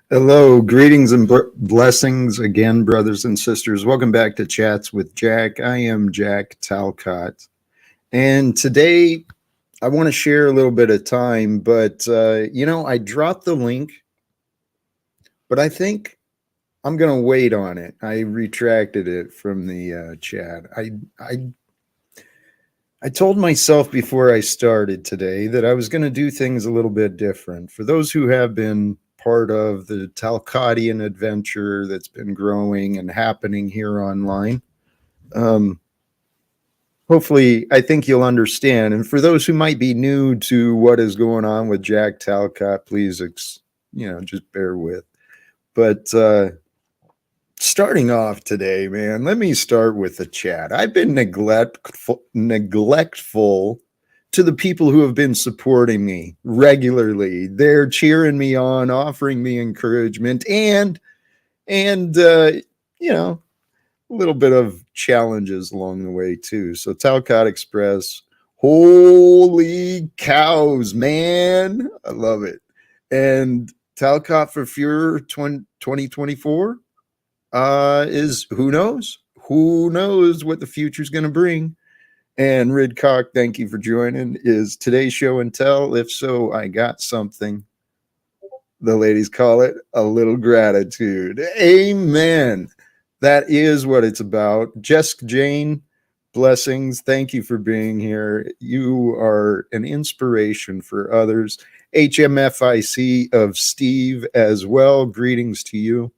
Hello, greetings and blessings again, brothers and sisters. Welcome back to Chats with Jack. I am Jack Talcott. And today I want to share a little bit of time, but I dropped the link, but I think I'm going to wait on it. I retracted it from the chat. I told myself before I started today that I was going to do things a little bit different. For those who have been part of the Talcottian adventure that's been growing and happening here online, hopefully, I think you'll understand. And for those who might be new to what is going on with Jack Talcott, please, just bear with. But starting off today, man, let me start with the chat. I've been neglectful to the people who have been supporting me regularly. They're cheering me on, offering me encouragement, and a little bit of challenges along the way too. So Talcott Express, holy cows, man, I love it. And Talcott for Fuhrer 2024 is who knows what the future's going to bring. And Ridcock, thank you for joining. Is today's show and tell? If so, I got something. The ladies call it a little gratitude. Amen. That is what it's about. Jessica Jane, blessings. Thank you for being here. You are an inspiration for others. HMFIC of Steve as well. Greetings to you.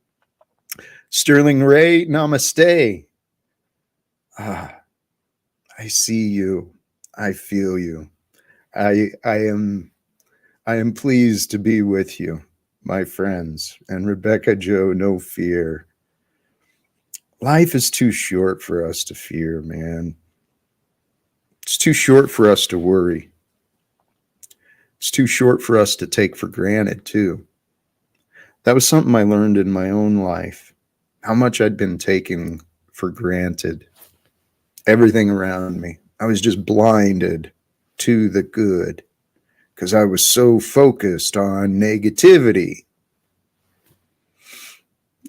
Sterling Ray, namaste. I see you. I feel you. I am pleased to be with you, my friends. And Rebecca Joe, no fear. Life is too short for us to fear, man. It's too short for us to worry. It's too short for us to take for granted, too. That was something I learned in my own life. How much I'd been taking for granted. Everything around me. I was just blinded to the good because I was so focused on negativity.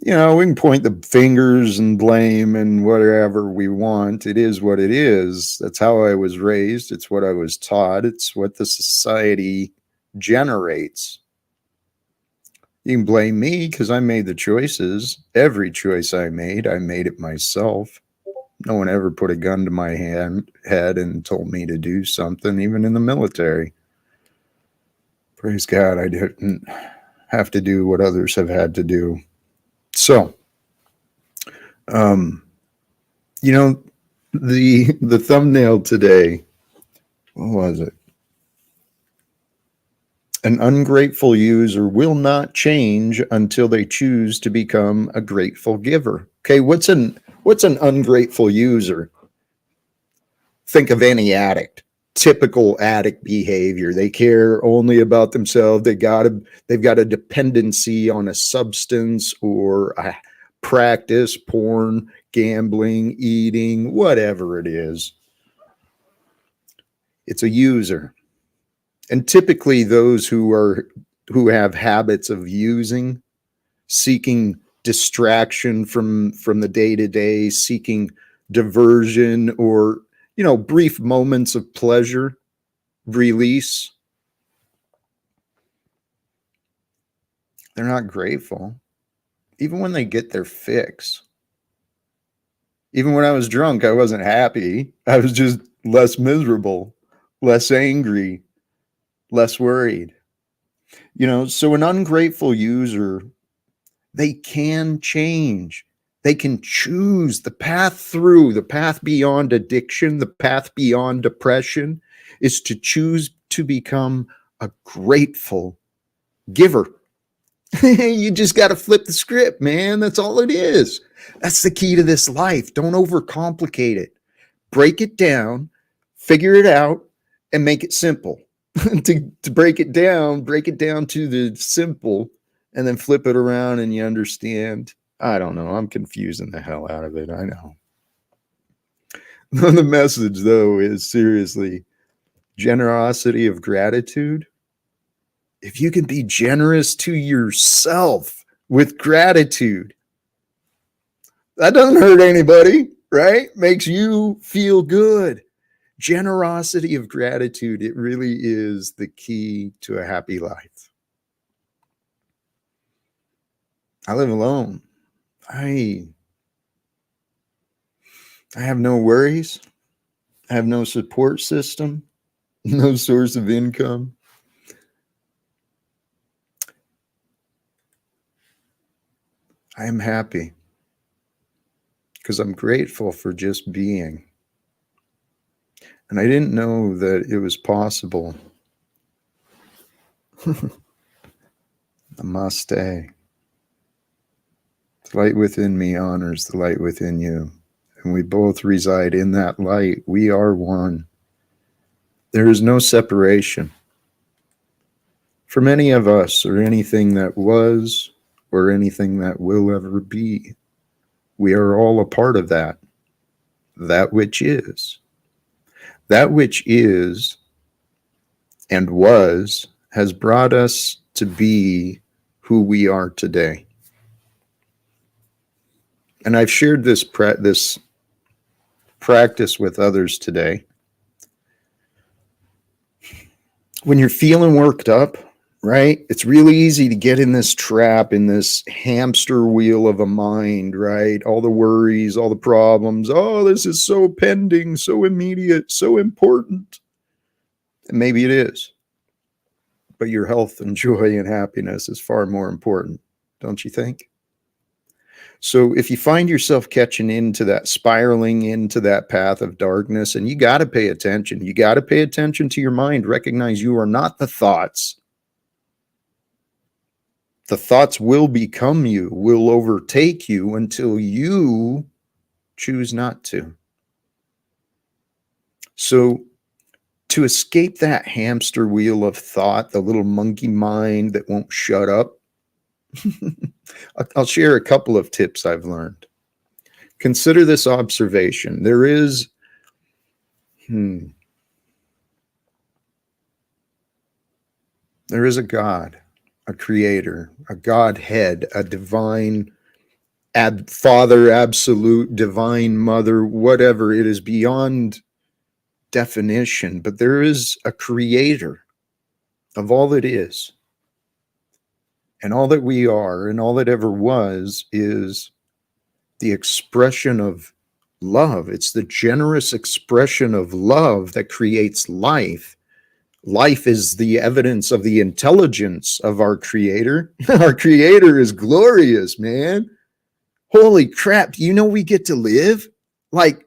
We can point the fingers and blame and whatever we want. It is what it is. That's how I was raised. It's what I was taught. It's what the society generates. You can blame me because I made the choices. Every choice I made it myself. No one ever put a gun to my head and told me to do something, even in the military. Praise God, I didn't have to do what others have had to do. So, the thumbnail today, what was it? An ungrateful user will not change until they choose to become a grateful giver. Okay, what's an ungrateful user? Think of any addict. Typical addict behavior. They care only about themselves. They've got a dependency on a substance or a practice, porn, gambling, eating, whatever it is. It's a user. And typically those who have habits of using, seeking distraction from the day-to-day, seeking diversion or brief moments of pleasure, release. They're not grateful. Even when they get their fix. Even when I was drunk, I wasn't happy. I was just less miserable, less angry, less worried. So an ungrateful user, they can change. They can choose the path beyond addiction, the path beyond depression is to choose to become a grateful giver. You just got to flip the script, man. That's all it is. That's the key to this life. Don't overcomplicate it. Break it down, figure it out, and make it simple. to break it down to the simple, and then flip it around and you understand. I don't know. I'm confusing the hell out of it. I know. The message, though, is seriously generosity of gratitude. If you can be generous to yourself, with gratitude. That doesn't hurt anybody, right? Makes you feel good. Generosity of gratitude, it really is the key to a happy life. I live alone. I have no worries. I have no support system, no source of income. I am happy because I'm grateful for just being. And I didn't know that it was possible. Namaste. The light within me honors the light within you. And we both reside in that light. We are one. There is no separation from any of us or anything that was or anything that will ever be. We are all a part of that. That which is. That which is and was has brought us to be who we are today. And I've shared this practice with others today. When you're feeling worked up, right? It's really easy to get in this trap, in this hamster wheel of a mind, right? All the worries, all the problems. Oh, this is so pending, so immediate, so important. And maybe it is. But your health and joy and happiness is far more important, don't you think? So if you find yourself catching into that, spiraling into that path of darkness, and you got to pay attention. You got to pay attention to your mind. Recognize you are not the thoughts. The thoughts will become you, will overtake you until you choose not to. So to escape that hamster wheel of thought, the little monkey mind that won't shut up, I'll share a couple of tips I've learned. Consider this observation. There is a God, a creator, a Godhead, a divine Father, absolute, divine mother, whatever. It is beyond definition, but there is a creator of all that is. And all that we are and all that ever was is the expression of love. It's the generous expression of love that creates life. Life is the evidence of the intelligence of our creator. Our creator is glorious, man. Holy crap. You know we get to live? Like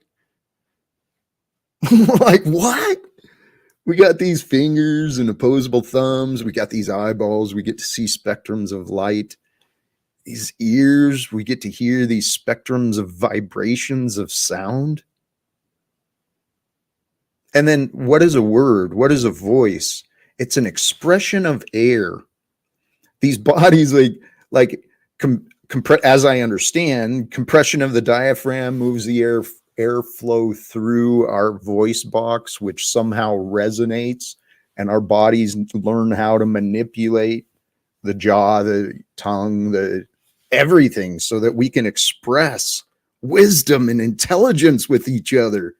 what? We got these fingers and opposable thumbs. We got these eyeballs. We get to see spectrums of light. These ears, we get to hear these spectrums of vibrations of sound. And then what is a word? What is a voice? It's an expression of air. These bodies, as I understand, compression of the diaphragm moves the airflow through our voice box, which somehow resonates, and our bodies learn how to manipulate the jaw, the tongue, the everything so that we can express wisdom and intelligence with each other.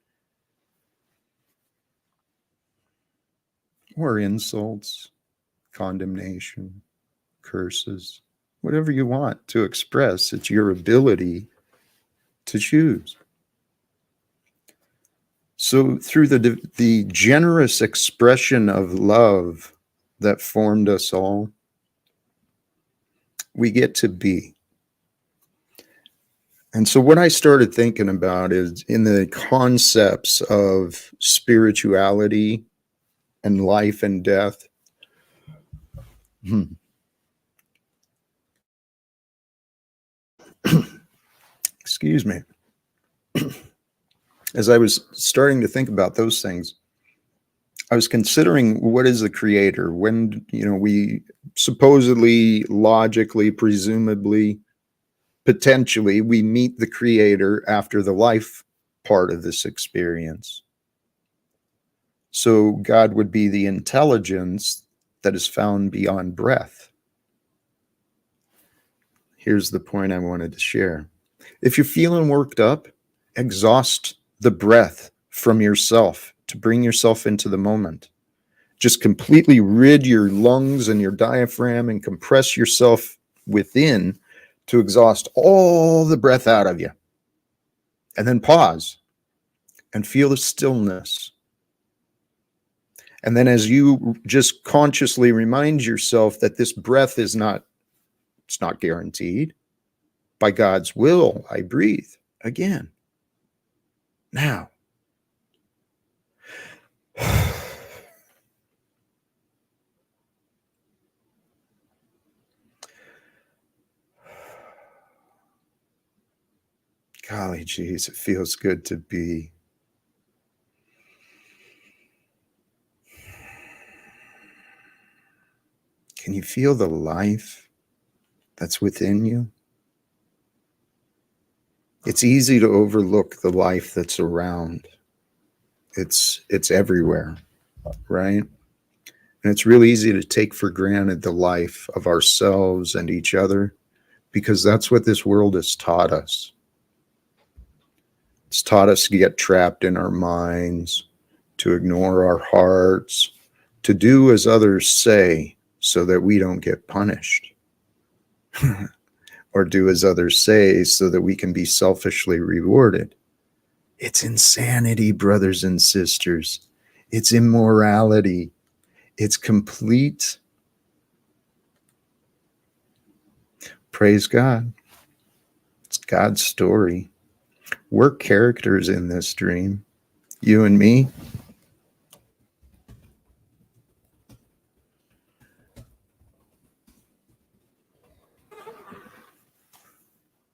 Or insults, condemnation, curses, whatever you want to express. It's your ability to choose. So through the generous expression of love that formed us all, we get to be. And so what I started thinking about is in the concepts of spirituality and life and death. Excuse me. As I was starting to think about those things, I was considering what is the creator? When, we supposedly, logically, presumably, potentially, we meet the creator after the life part of this experience. So God would be the intelligence that is found beyond breath. here's the point I wanted to share. If you're feeling worked up, exhaust the breath from yourself to bring yourself into the moment. Just completely rid your lungs and your diaphragm and compress yourself within to exhaust all the breath out of you. And then pause and feel the stillness. And then as you just consciously remind yourself that this breath is not, it's not guaranteed. By God's will, I breathe again. Now. Golly geez, it feels good to be. Can you feel the life that's within you? It's easy to overlook the life that's around. It's everywhere, right? And it's really easy to take for granted the life of ourselves and each other because that's what this world has taught us. It's taught us to get trapped in our minds, to ignore our hearts, to do as others say so that we don't get punished. Or do as others say so that we can be selfishly rewarded. It's insanity, brothers and sisters. It's immorality. It's complete. Praise God. It's God's story. We're characters in this dream. You and me.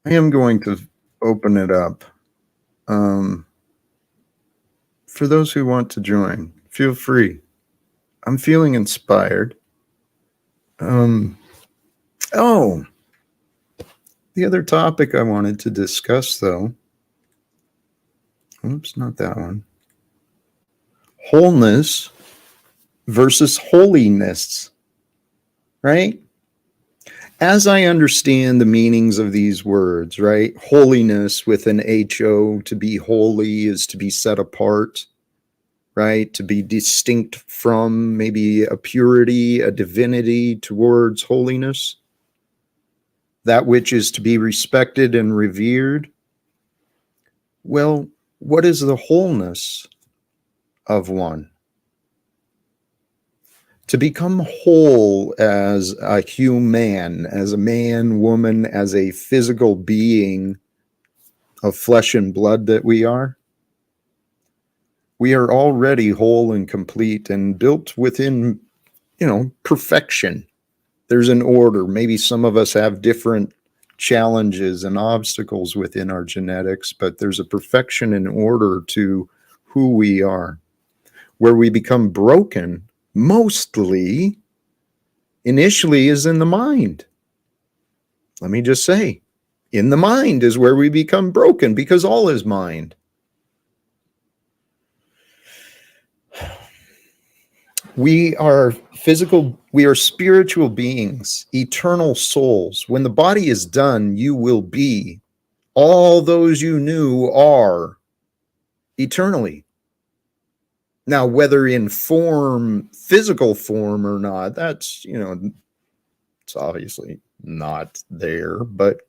I am going to open it up. For those who want to join, feel free. I'm feeling inspired. The other topic I wanted to discuss, though. Oops, not that one. Wholeness versus holiness, right? As I understand the meanings of these words, right? Holiness with an H-O, to be holy is to be set apart, right? To be distinct from maybe a purity, a divinity towards holiness. That which is to be respected and revered. Well, what is the wholeness of one? To become whole as a human, as a man, woman, as a physical being of flesh and blood that we are already whole and complete and built within, perfection. There's an order. Maybe some of us have different challenges and obstacles within our genetics, but there's a perfection and order to who we are. Where we become broken mostly initially is in the mind. Let me just say, in the mind is where we become broken because all is mind. We are spiritual beings, eternal souls. When the body is done, you will be all those you knew are eternally. Now, whether in form, physical form or not, that's, it's obviously not there, but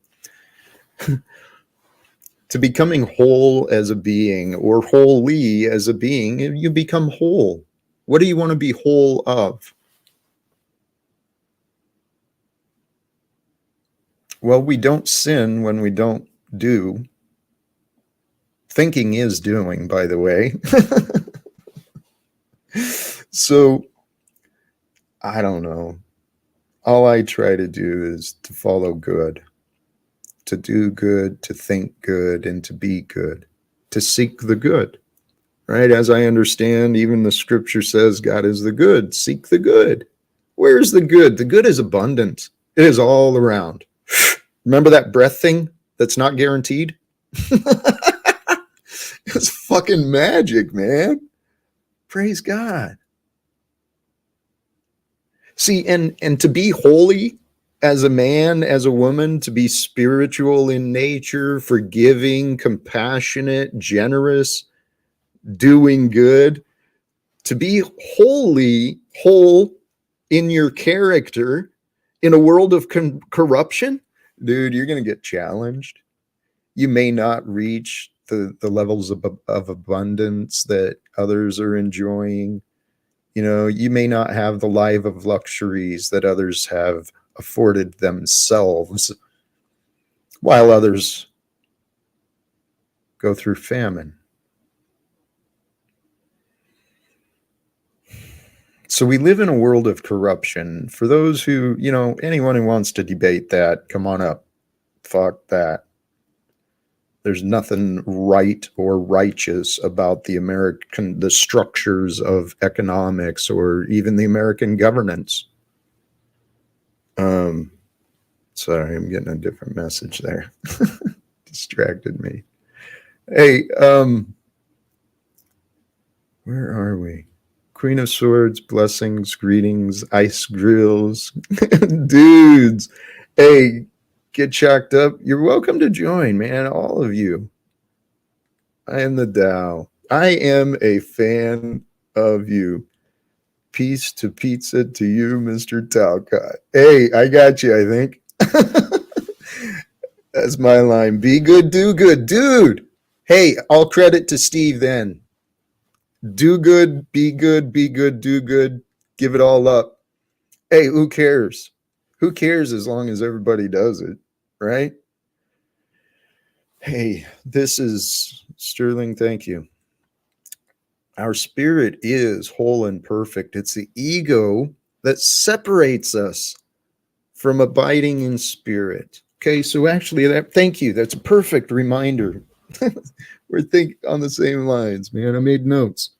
to becoming whole as a being or wholly as a being, you become whole. What do you want to be whole of? Well, we don't sin when we don't do. Thinking is doing, by the way. So, I don't know. All I try to do is to follow good, to do good, to think good, and to be good, to seek the good, right? As I understand, even the scripture says God is the good. Seek the good. Where's the good? The good is abundant. It is all around. Remember that breath thing that's not guaranteed? It's fucking magic, man. Praise God. See, and to be holy as a man, as a woman, to be spiritual in nature, forgiving, compassionate, generous, doing good, to be whole in your character in a world of corruption, dude, you're going to get challenged. You may not reach the levels of abundance that others are enjoying. You know, you may not have the life of luxuries that others have afforded themselves, while others go through famine. So we live in a world of corruption. For those who, you know, anyone who wants to debate that, come on up. Fuck that. There's nothing right or righteous about the structures of economics or even the American governance. Sorry, I'm getting a different message there. Distracted me. Hey, where are we? Queen of Swords, blessings, greetings, ice grills. Dudes, hey, get chalked up. You're welcome to join, man, all of you. I am the Tao. I am a fan of you. Peace to pizza to you, Mr. Talcott. Hey, I got you, I think. That's my line. Be good, do good. Dude, hey, all credit to Steve then. Do good, be good, do good. Give it all up. Hey, who cares? Who cares as long as everybody does it, right? Hey, this is Sterling. Thank you. Our spirit is whole and perfect. It's the ego that separates us from abiding in spirit. Okay, so actually, thank you. That's a perfect reminder. We're thinking on the same lines, man. I made notes.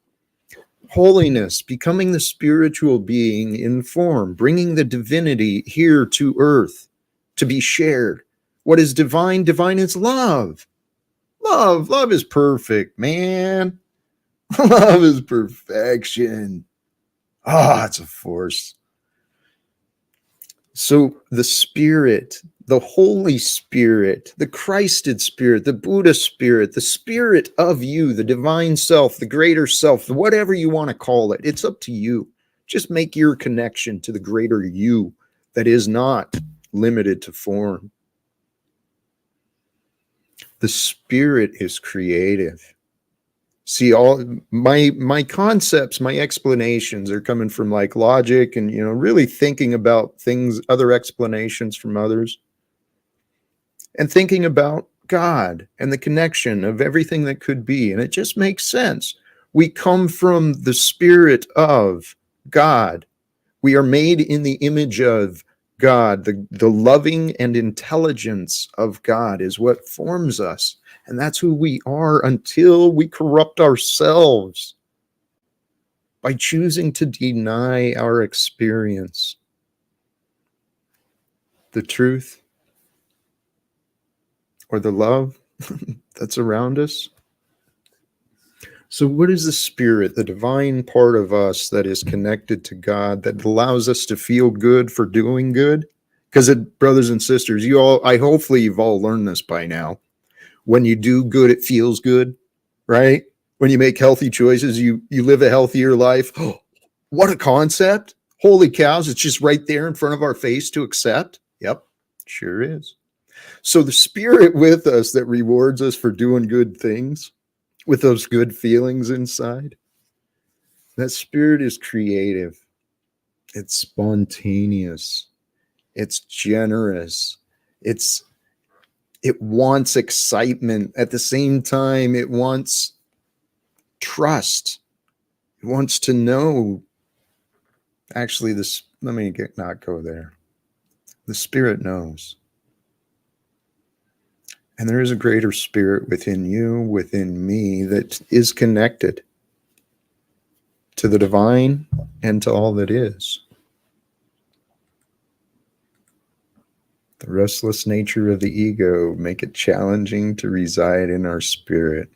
Holiness, becoming the spiritual being in form, bringing the divinity here to earth to be shared. What is divine? Divine is love. Love is perfect, man. Love is perfection. It's a force. So the spirit, the Holy Spirit, the Christed Spirit, the Buddha Spirit, the spirit of you, the divine self, the greater self, whatever you want to call it, it's up to you. Just make your connection to the greater you that is not limited to form. The spirit is creative. See, all my concepts, my explanations are coming from like logic and, you know, really thinking about things, other explanations from others, and thinking about God and the connection of everything that could be. And it just makes sense. We come from the spirit of God. We are made in the image of God. The loving and intelligence of God is what forms us. And that's who we are until we corrupt ourselves by choosing to deny our experience, the truth, or the love that's around us. So what is the spirit, the divine part of us that is connected to God, that allows us to feel good for doing good? Because, brothers and sisters, hopefully you've all learned this by now. When you do good, it feels good, right? When you make healthy choices, you live a healthier life. Oh, what a concept. Holy cows, it's just right there in front of our face to accept. Yep, sure is. So the spirit with us that rewards us for doing good things, with those good feelings inside, that spirit is creative. It's spontaneous. It's generous. It wants excitement. At the same time, it wants trust. It wants to know. Actually, let me not go there. The spirit knows. And there is a greater spirit within you, within me, that is connected to the divine and to all that is. The restless nature of the ego make it challenging to reside in our spirit.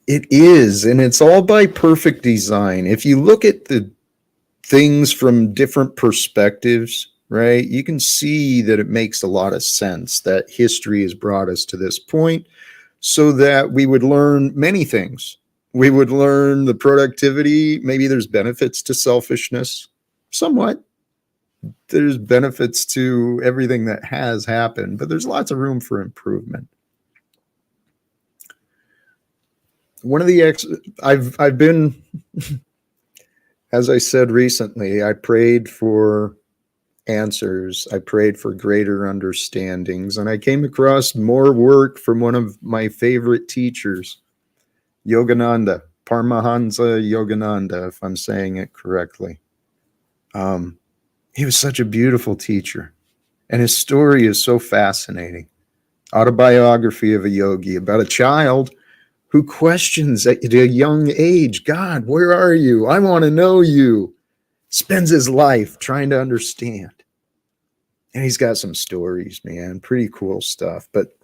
It is, and it's all by perfect design. If you look at the things from different perspectives, right, you can see that it makes a lot of sense that history has brought us to this point so that we would learn many things. We would learn the productivity. Maybe there's benefits to selfishness, somewhat. There's benefits to everything that has happened, but there's lots of room for improvement. One of the I've been, as I said recently, I prayed for answers. I prayed for greater understandings, and I came across more work from one of my favorite teachers, Yogananda, Paramahansa Yogananda, if I'm saying it correctly. He was such a beautiful teacher, and his story is so fascinating. Autobiography of a yogi about a child who questions at a young age, God, where are you? I want to know you. Spends his life trying to understand. And he's got some stories, man, pretty cool stuff. But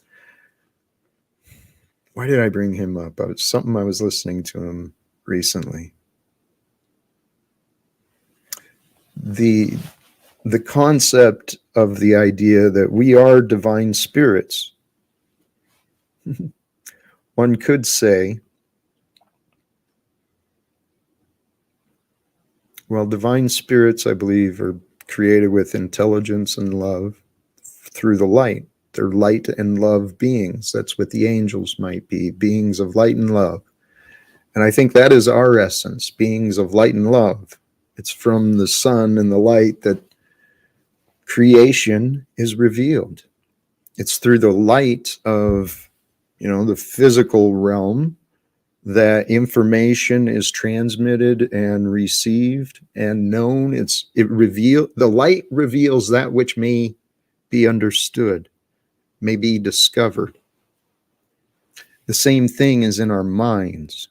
why did I bring him up? Something I was listening to him recently. The concept of the idea that we are divine spirits. One could say, well, divine spirits, I believe, are created with intelligence and love through the light. They're light and love beings. That's what the angels might be, beings of light and love. And I think that is our essence, beings of light and love. It's from the sun and the light that creation is revealed. It's through the light of, the physical realm that information is transmitted and received and known. The light reveals that which may be understood, may be discovered. The same thing is in our minds.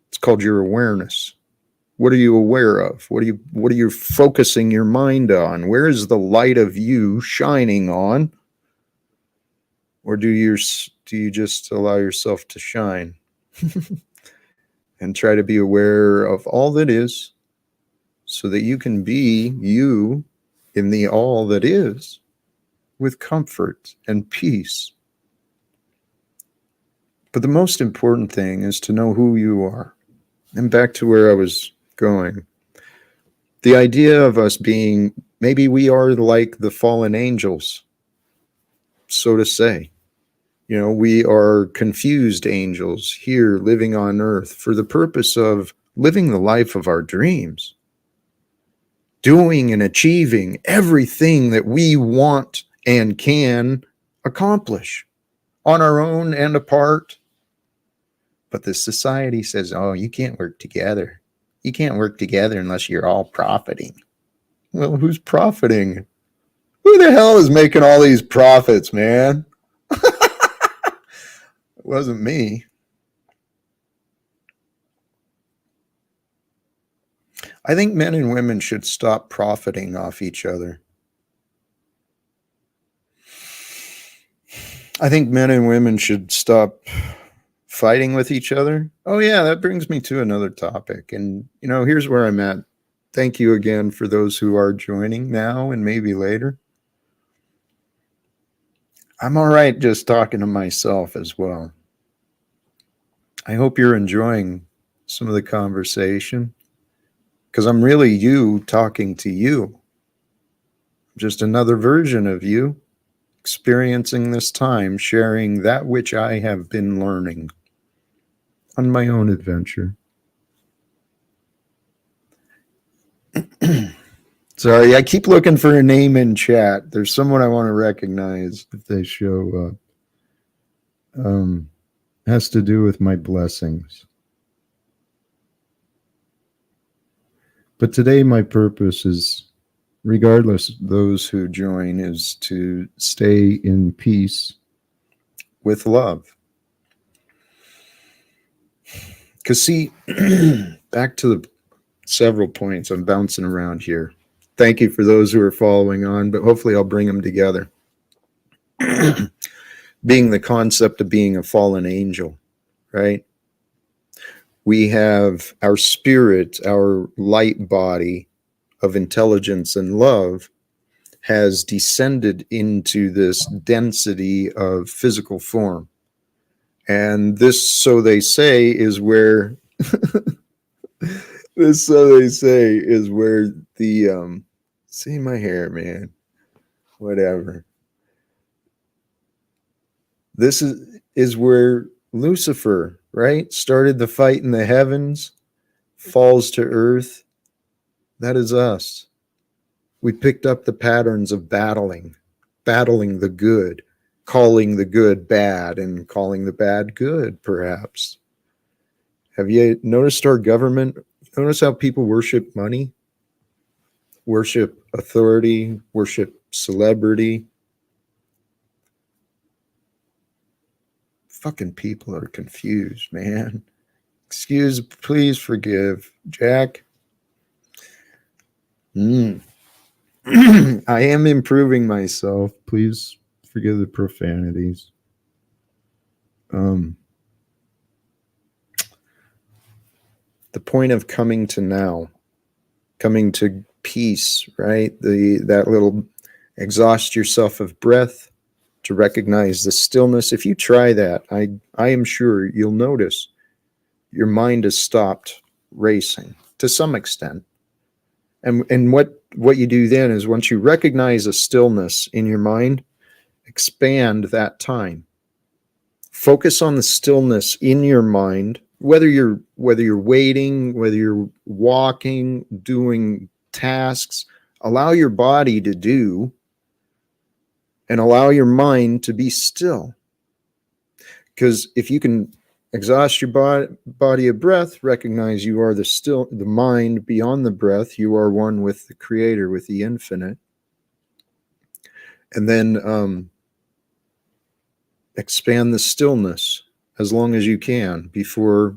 It's called your awareness. What are you aware of? What are you focusing your mind on? Where is the light of you shining on? Or do you just allow yourself to shine and try to be aware of all that is so that you can be you in the all that is with comfort and peace? But the most important thing is to know who you are. And back to where I was going. The idea of us being, maybe we are like the fallen angels, so to say. We are confused angels here living on earth for the purpose of living the life of our dreams, doing and achieving everything that we want and can accomplish on our own and apart. But the society says, oh, you can't work together. You can't work together unless you're all profiting. Well, who's profiting? Who the hell is making all these profits, man? It wasn't me. I think men and women should stop profiting off each other. I think men and women should stop fighting with each other. Oh yeah, that brings me to another topic. And here's where I'm at. Thank you again for those who are joining now and maybe later. I'm all right just talking to myself as well. I hope you're enjoying some of the conversation because I'm really you talking to you. Just another version of you experiencing this time, sharing that which I have been learning on my own adventure. Sorry, I keep looking for a name in chat. There's someone I want to recognize if they show up. Has to do with my blessings. But today my purpose is, regardless of those who join, is to stay in peace with love. Because see, back to the several points, I'm bouncing around here. Thank you for those who are following on, but hopefully I'll bring them together. Being the concept of being a fallen angel, right? We have our spirit, our light body, of intelligence and love has descended into this density of physical form. And this, so they say, is where this, so they say, is where the see my hair, man. Whatever. This is where Lucifer, right, started the fight in the heavens, falls to earth. That is us. We picked up the patterns of battling the good, calling the good bad, and calling the bad good, perhaps. Have you noticed our government? Notice how people worship money, worship authority, worship celebrity. Fucking people are confused, man. Excuse, please forgive, Jack. I am improving myself. Please forgive the profanities. The point of coming to now, coming to peace, right? That little exhaust yourself of breath to recognize the stillness. If you try that, I am sure you'll notice your mind has stopped racing to some extent. And what you do then is, once you recognize a stillness in your mind, expand that time. Focus on the stillness in your mind, whether you're waiting, whether you're walking, doing tasks. Allow your body to do, and allow your mind to be still. Because if you can exhaust your body of breath, recognize you are the mind beyond the breath. You are one with the Creator, with the infinite. And then expand the stillness as long as you can before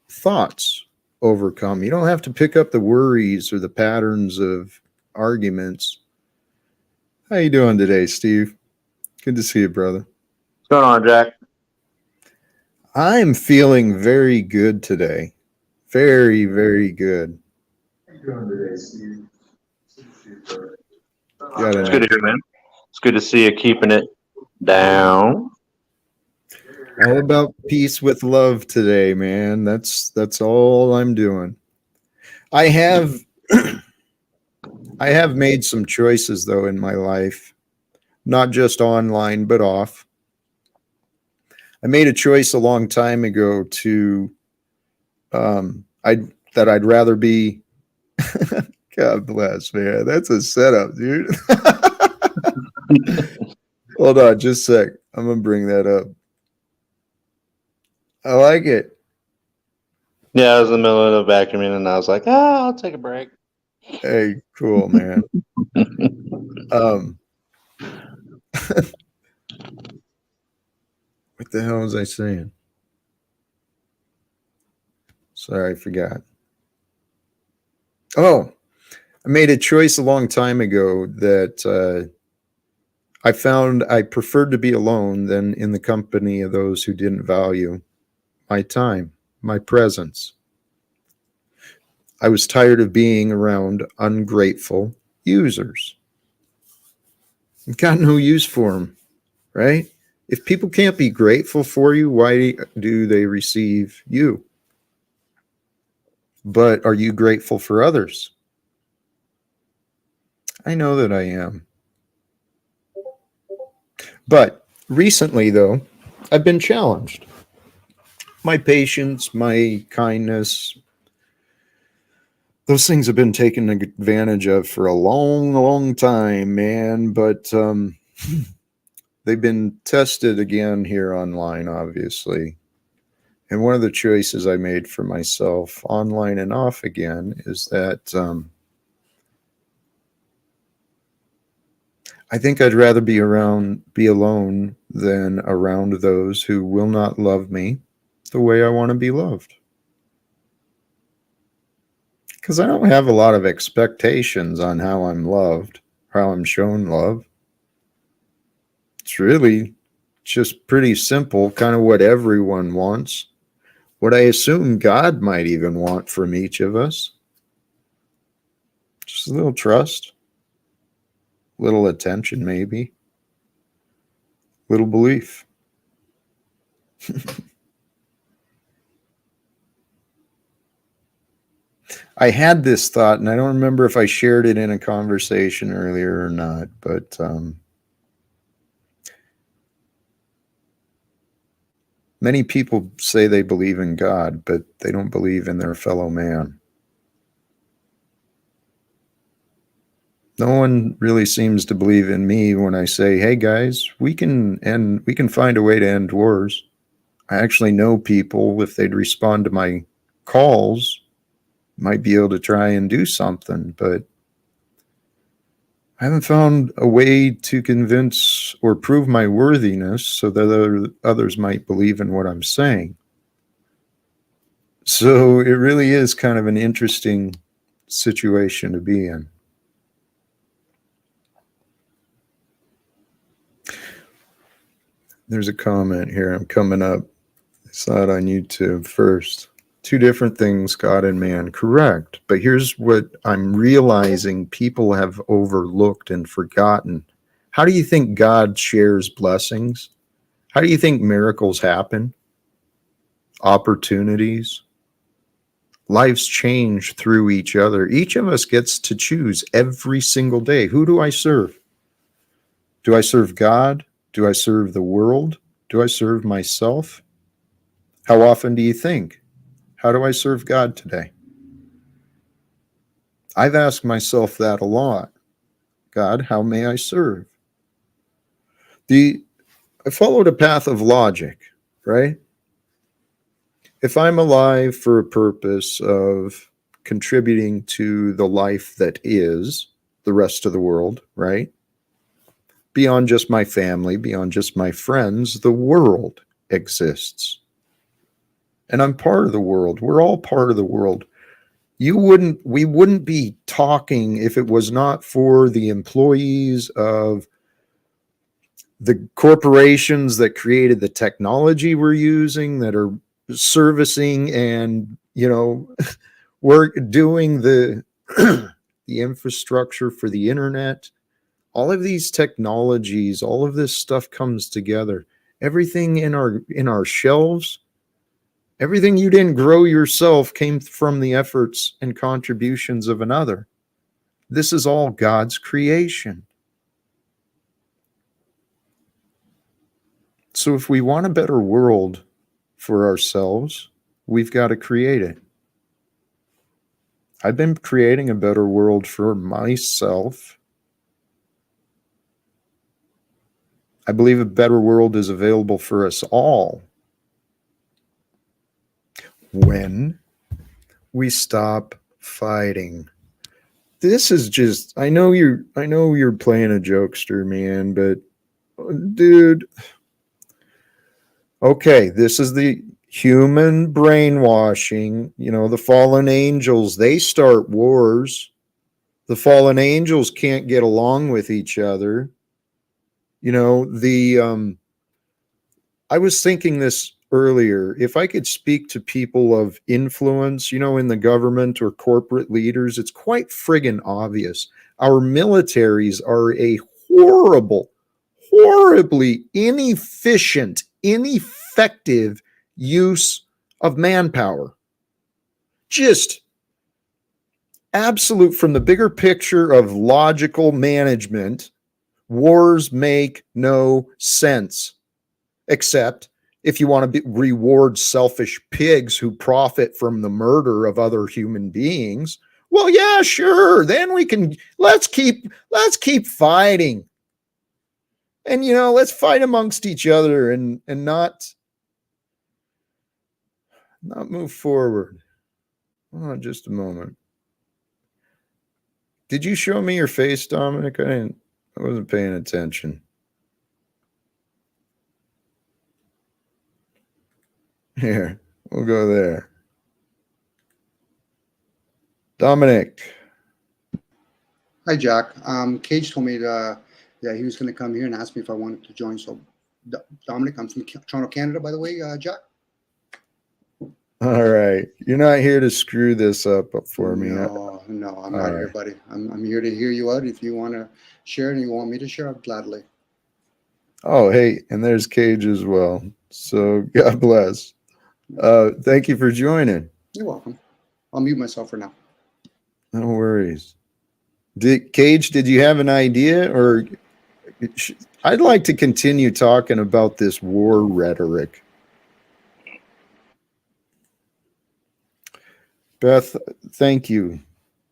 thoughts overcome. You don't have to pick up the worries or the patterns of arguments. How you doing today, Steve? Good to see you, brother. What's going on, Jack? I'm feeling very good today. Very, very good. How you doing today, Steve? It's good to hear, man. It's good to see you keeping it down. All about peace with love today, man. That's all I'm doing. I have made some choices though in my life, not just online but off. I made a choice a long time ago to I'd rather be God bless, man. That's a setup, dude. Hold on just a sec. I'm gonna bring that up. I like it. Yeah, I was in the middle of vacuuming and I was like, I'll take a break. Hey, cool, man. What the hell was I saying? Sorry, I forgot. Oh, I made a choice a long time ago that I found I preferred to be alone than in the company of those who didn't value my time, my presence. I was tired of being around ungrateful users. I've got no use for them, right? If people can't be grateful for you, why do they receive you? But are you grateful for others? I know that I am. But recently, though, I've been challenged. My patience, my kindness, those things have been taken advantage of for a long, long time, man. But they've been tested again here online, obviously. And one of the choices I made for myself, online and off again, is that I think I'd rather be alone than around those who will not love me the way I want to be loved. Because I don't have a lot of expectations on how I'm loved, how I'm shown love. It's really just pretty simple, kind of what everyone wants, what I assume God might even want from each of us. Just a little trust, little attention, maybe, little belief. I had this thought, and I don't remember if I shared it in a conversation earlier or not, but many people say they believe in God, but they don't believe in their fellow man. No one really seems to believe in me when I say, "Hey guys, we can find a way to end wars." I actually know people, if they'd respond to my calls, might be able to try and do something, but I haven't found a way to convince or prove my worthiness so that others might believe in what I'm saying. So it really is kind of an interesting situation to be in. There's a comment here. I'm coming up. I saw it on YouTube first. Two different things, God and man. Correct. But here's what I'm realizing people have overlooked and forgotten. How do you think God shares blessings? How do you think miracles happen? Opportunities? Lives change through each other. Each of us gets to choose every single day. Who do I serve? Do I serve God? Do I serve the world? Do I serve myself? How often do you think? How do I serve God today? I've asked myself that a lot. God, how may I serve? I followed a path of logic, right? If I'm alive for a purpose of contributing to the life that is the rest of the world, right? Beyond just my family, beyond just my friends, the world exists. And I'm part of the world. We're all part of the world. We wouldn't be talking if it was not for the employees of the corporations that created the technology we're using, that are servicing and, we're doing the the infrastructure for the internet. All of these technologies, all of this stuff comes together. Everything in our shelves, everything you didn't grow yourself came from the efforts and contributions of another. This is all God's creation. So if we want a better world for ourselves, we've got to create it. I've been creating a better world for myself. I believe a better world is available for us all when we stop fighting. This is just, I know you're playing a jokester, man, but dude, okay, this is the human brainwashing. The fallen angels, they start wars. The fallen angels can't get along with each other. I was thinking this earlier. If I could speak to people of influence, in the government or corporate leaders, it's quite friggin' obvious. Our militaries are a horribly inefficient, ineffective use of manpower. Just absolute, from the bigger picture of logical management, wars make no sense. Except if you want to reward selfish pigs who profit from the murder of other human beings, well, yeah, sure. Then let's keep fighting. And, let's fight amongst each other and not move forward. Hold on just a moment. Did you show me your face, Dominic? I wasn't paying attention. Here, we'll go there. Dominic. Hi, Jack. Cage told me that he was going to come here and ask me if I wanted to join. So, Dominic, I'm from Toronto, Canada, by the way, Jack. All right. You're not here to screw this up for me. No, no, I'm All not right. here, buddy. I'm here to hear you out. If you want to share and you want me to share, I'll gladly. Oh, hey, and there's Cage as well. So God bless. Thank you for joining. You're welcome. I'll mute myself for now. No worries. Cage, did you have an idea, or I'd like to continue talking about this war rhetoric. Beth, thank you.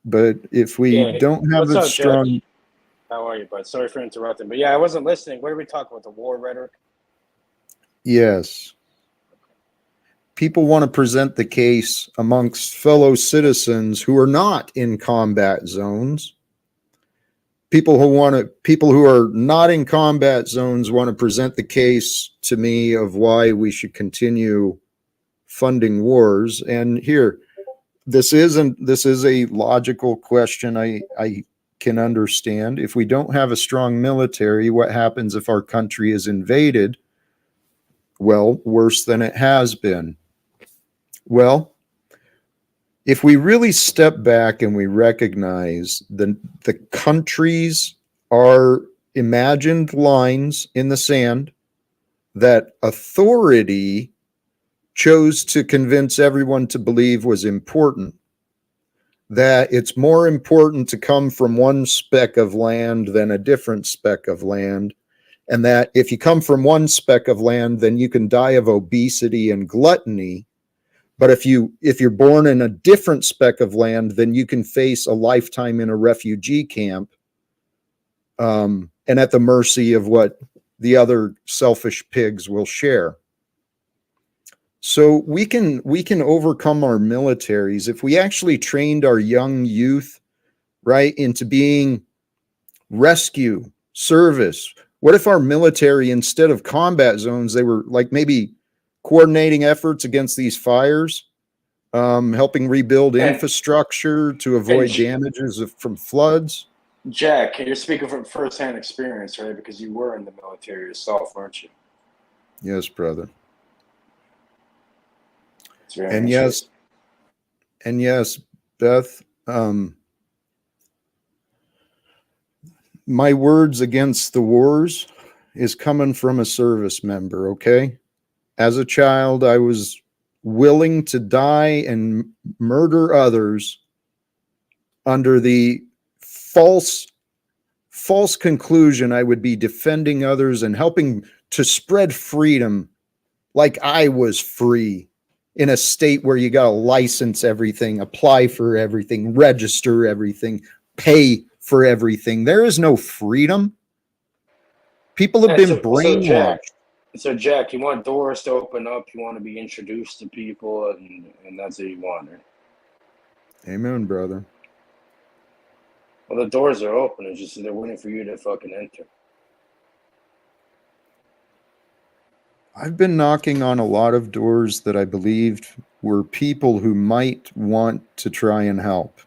But if we Yeah. don't have What's a up, Jack? strong, How are you, bud? Sorry for interrupting. But yeah, I wasn't listening. What are we talking about? The war rhetoric? yes, people want to present the case amongst fellow citizens who are not in combat zones. People who are not in combat zones want to present the case to me of why we should continue funding wars. And here, this is a logical question. I can understand. If we don't have a strong military, what happens if our country is invaded? Well, worse than it has been. Well, if we really step back and we recognize the countries are imagined lines in the sand that authority chose to convince everyone to believe was important, that it's more important to come from one speck of land than a different speck of land, and that if you come from one speck of land, then you can die of obesity and gluttony. But if you're born in a different speck of land, then you can face a lifetime in a refugee camp, and at the mercy of what the other selfish pigs will share. So we can overcome our militaries if we actually trained our young youth right into being rescue, service. What if our military, instead of combat zones, they were like maybe coordinating efforts against these fires, helping rebuild And, infrastructure to avoid damages from floods? Jack, you're speaking from firsthand experience, right? Because you were in the military yourself, weren't you? Yes, brother. It's very And interesting. yes, Beth, my words against the wars is coming from a service member, okay? As a child, I was willing to die and murder others under the false conclusion I would be defending others and helping to spread freedom like I was free in a state where you got to license everything, apply for everything, register everything, pay for everything. There is no freedom. People have been brainwashed. So Jack, you want doors to open up, you want to be introduced to people, and that's what you want, right? Amen, brother. Well, the doors are open. It's just they're waiting for you to fucking enter. I've been knocking on a lot of doors that I believed were people who might want to try and help.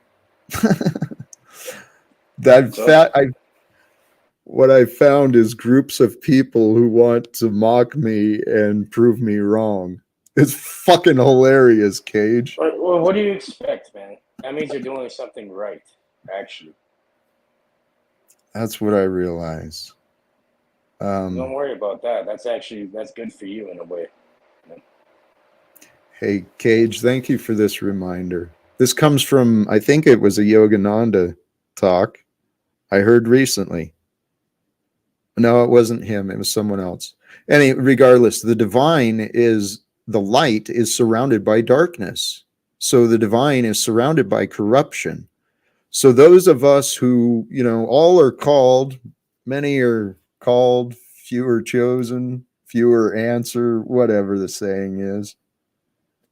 What I found is groups of people who want to mock me and prove me wrong. It's fucking hilarious, Cage. Well, what do you expect, man? That means you're doing something right, actually. That's what I realize. Don't worry about that. That's good for you in a way. Hey, Cage, thank you for this reminder. This comes from, I think it was a Yogananda talk I heard recently. No, it wasn't him. It was someone else. Regardless, the light is surrounded by darkness. So the divine is surrounded by corruption. So those of us who, all are called, many are called, few are chosen, fewer answer, whatever the saying is.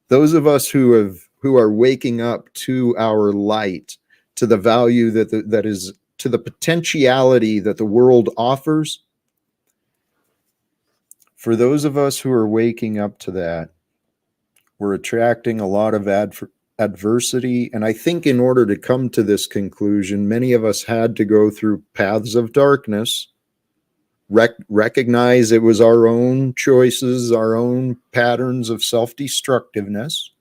Those of us who are waking up to our light, to the value that is, to the potentiality that the world offers, for those of us who are waking up to that, we're attracting a lot of adversity. And I think in order to come to this conclusion, many of us had to go through paths of darkness, recognize it was our own choices, our own patterns of self-destructiveness.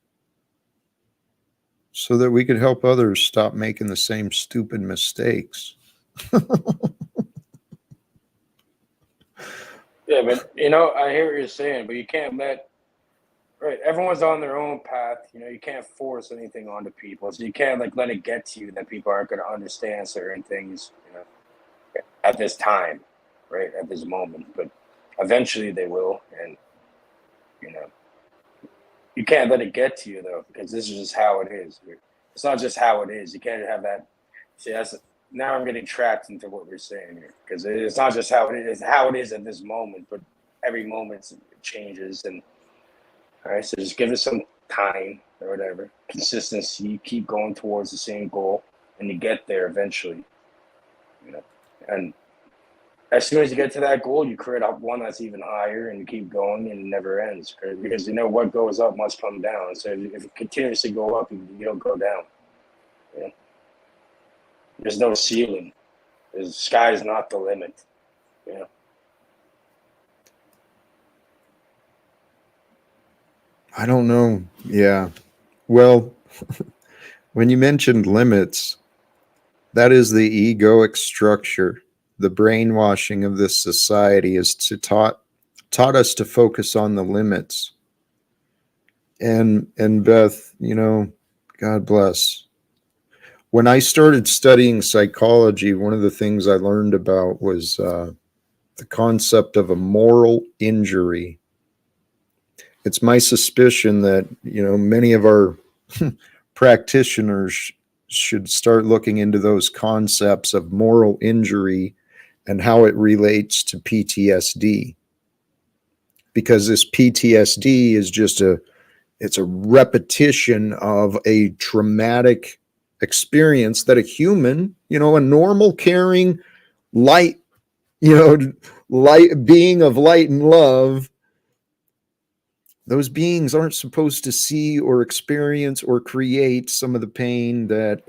so that we could help others stop making the same stupid mistakes. Yeah, but you know, I hear what you're saying, but you can't let right. Everyone's on their own path. You know, you can't force anything onto people, so you can't like let it get to you that people aren't going to understand certain things. You know, at this time, right at this moment, but eventually they will, and you know, you can't let it get to you though, because this is just how it is. It's not just how it is. You can't have that. See, that's now I'm getting trapped into what we're saying here, because it's not just how it is. It's how it is at this moment, but every moment it changes. And all right, so just give it some time or whatever, consistency. You keep going towards the same goal, and you get there eventually. You know, and as soon as you get to that goal, you create up one that's even higher, and you keep going, and it never ends. Because you know what goes up must come down. So if you continuously go up, you don't go down. You know? There's no ceiling. The sky is not the limit. You know? I don't know. Yeah. Well, when you mentioned limits, that is the egoic structure. The brainwashing of this society is taught us to focus on the limits. And Beth, you know, God bless. When I started studying psychology, one of the things I learned about was the concept of a moral injury. It's my suspicion that, you know, many of our practitioners should start looking into those concepts of moral injury and how it relates to PTSD. Because this PTSD is just it's a repetition of a traumatic experience that a human, you know, a normal, caring, light, you know, light being of light and love, those beings aren't supposed to see or experience or create some of the pain that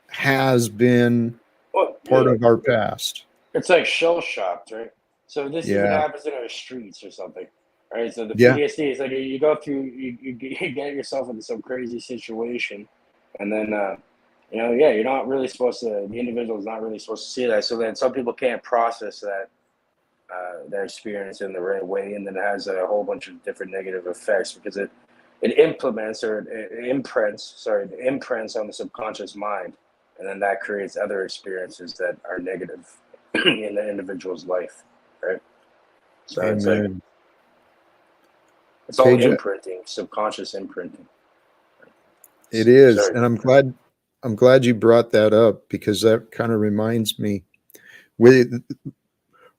has been Well, part yeah, of our past. it's like shell shocked, right? So this even Yeah. happens in our streets or something, right? So the Yeah. PTSD is like you go through, you get yourself into some crazy situation, and then you know, yeah, you're not really supposed to. The individual is not really supposed to see that. So then some people can't process that their experience in the right way, and then it has a whole bunch of different negative effects because it implements or it imprints on the subconscious mind, and then that creates other experiences that are negative in the individual's life, right? So it's like Amen. it's all KJ, imprinting, subconscious imprinting. it is, Sorry. and I'm glad you brought that up because that kind of reminds me with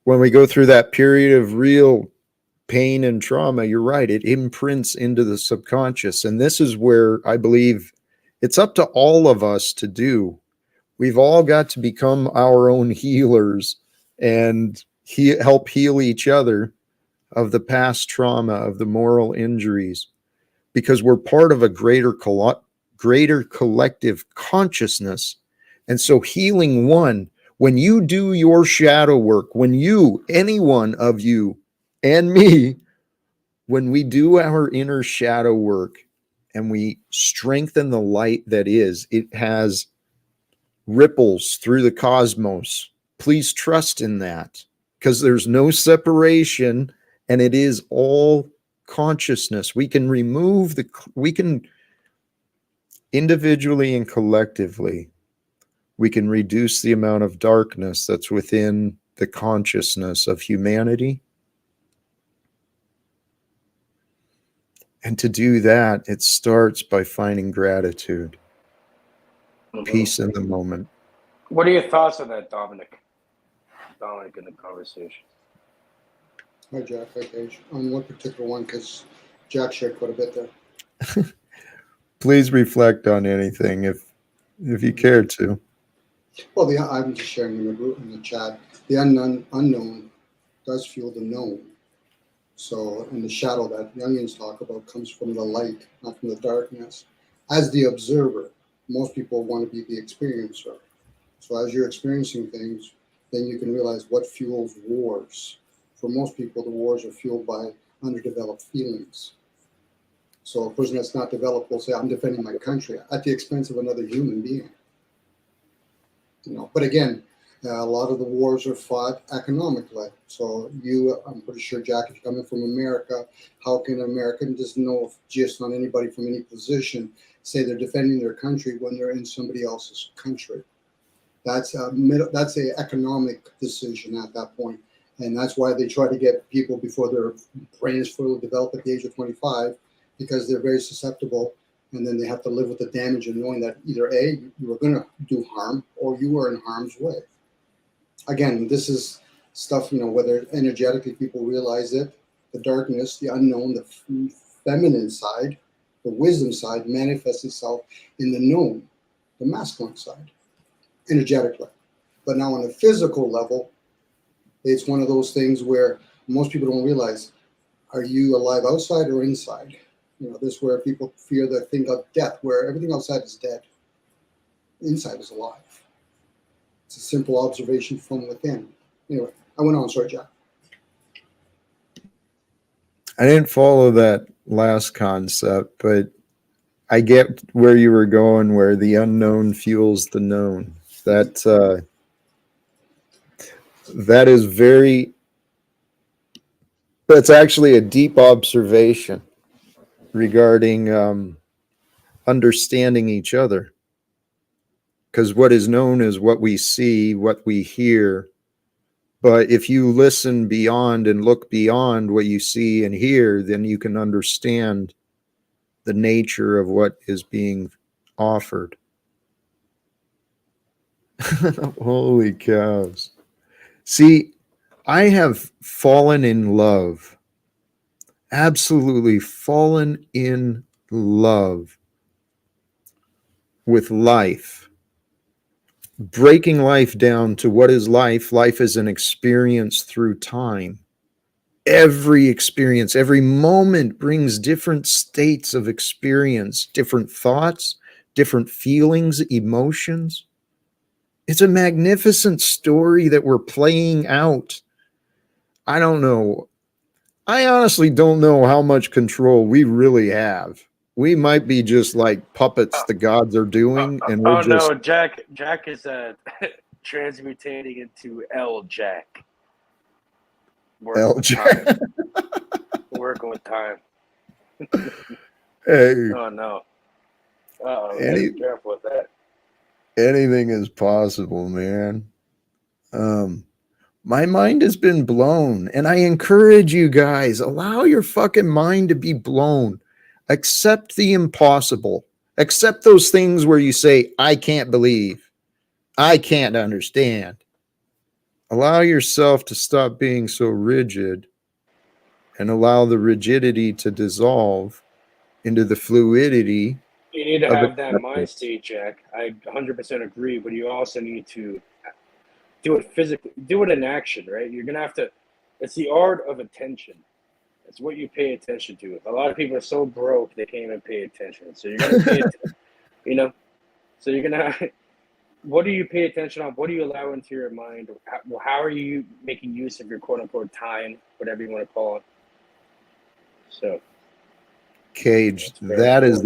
when we go through that period of real pain and trauma, you're right, it imprints into the subconscious. And this is where I believe it's up to all of us to do. We've all got to become our own healers and help heal each other of the past trauma, of the moral injuries, because we're part of a greater collective consciousness. And so healing one, when you do your shadow work, when you, any one of you and me, when we do our inner shadow work and we strengthen the light that is, it has ripples through the cosmos. Please trust in that because there's no separation and it is all consciousness. We can we can individually and collectively, we can reduce the amount of darkness that's within the consciousness of humanity. And to do that, it starts by finding gratitude, peace in the moment. What are your thoughts on that, Dominic? Dominic in the conversation. Hi, Jack. Hi, Paige. On one particular one, because Jack shared quite a bit there. Please reflect on anything if you care to. Well, I'm just sharing in the group in the chat. The unknown does fuel the known. So, and the shadow that Jungians talk about comes from the light, not from the darkness. As the observer, most people want to be the experiencer. So, as you're experiencing things, then you can realize what fuels wars. For most people, the wars are fueled by underdeveloped feelings. So a person that's not developed will say, I'm defending my country at the expense of another human being. But again, a lot of the wars are fought economically. So I'm pretty sure, Jack, if you're coming from America, how can an American just know just on anybody from any position say they're defending their country when they're in somebody else's country? That's a economic decision at that point. And that's why they try to get people before their brain is fully developed at the age of 25, because they're very susceptible. And then they have to live with the damage of knowing that either A, you were going to do harm, or you were in harm's way. Again, this is stuff, whether energetically people realize it, the darkness, the unknown, the feminine side, the wisdom side manifests itself in the known, the masculine side, energetically. But now on a physical level, it's one of those things where most people don't realize, are you alive outside or inside? This is where people fear the thing of death, where everything outside is dead. Inside is alive. It's a simple observation from within. Anyway, I went on. Sorry, Jack. I didn't follow that last concept, but I get where you were going, where the unknown fuels the known. That is that's actually a deep observation regarding understanding each other. Because what is known is what we see, what we hear. But if you listen beyond and look beyond what you see and hear, then you can understand the nature of what is being offered. Holy cows. See, I have fallen in love, absolutely fallen in love with life. Breaking life down to what is life. Life is an experience through time. Every experience, every moment brings different states of experience, different thoughts, different feelings, emotions. It's a magnificent story that we're playing out. I don't know. I honestly don't know how much control we really have. We might be just like puppets the gods are doing, and we're just... no, Jack is transmutating into L Jack. L Jack. Working with time. Hey. Oh no. Be careful with that. Anything is possible, man. My mind has been blown, and I encourage you guys, allow your fucking mind to be blown. Accept the impossible. Accept those things where you say, I can't believe. I can't understand. Allow yourself to stop being so rigid and allow the rigidity to dissolve into the fluidity. You need to have that mind state, Jack. I 100% agree, but you also need to do it physically, do it in action, right? You're going to have to, it's the art of attention. It's what you pay attention to. A lot of people are so broke, they can't even pay attention. So you're going to pay attention, so you're going to, what do you pay attention on? What do you allow into your mind? How are you making use of your quote unquote time, whatever you want to call it? So. Cage, that is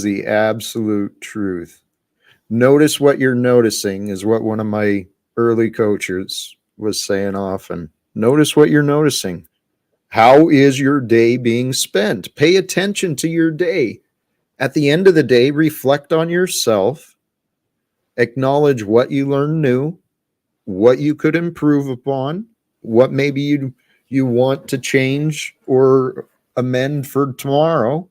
the absolute truth. Notice what you're noticing is what one of my early coaches was saying often. Notice what you're noticing. How is your day being spent? Pay attention to your day. At the end of the day, reflect on yourself. Acknowledge what you learned new, what you could improve upon, what maybe you want to change or amend for tomorrow.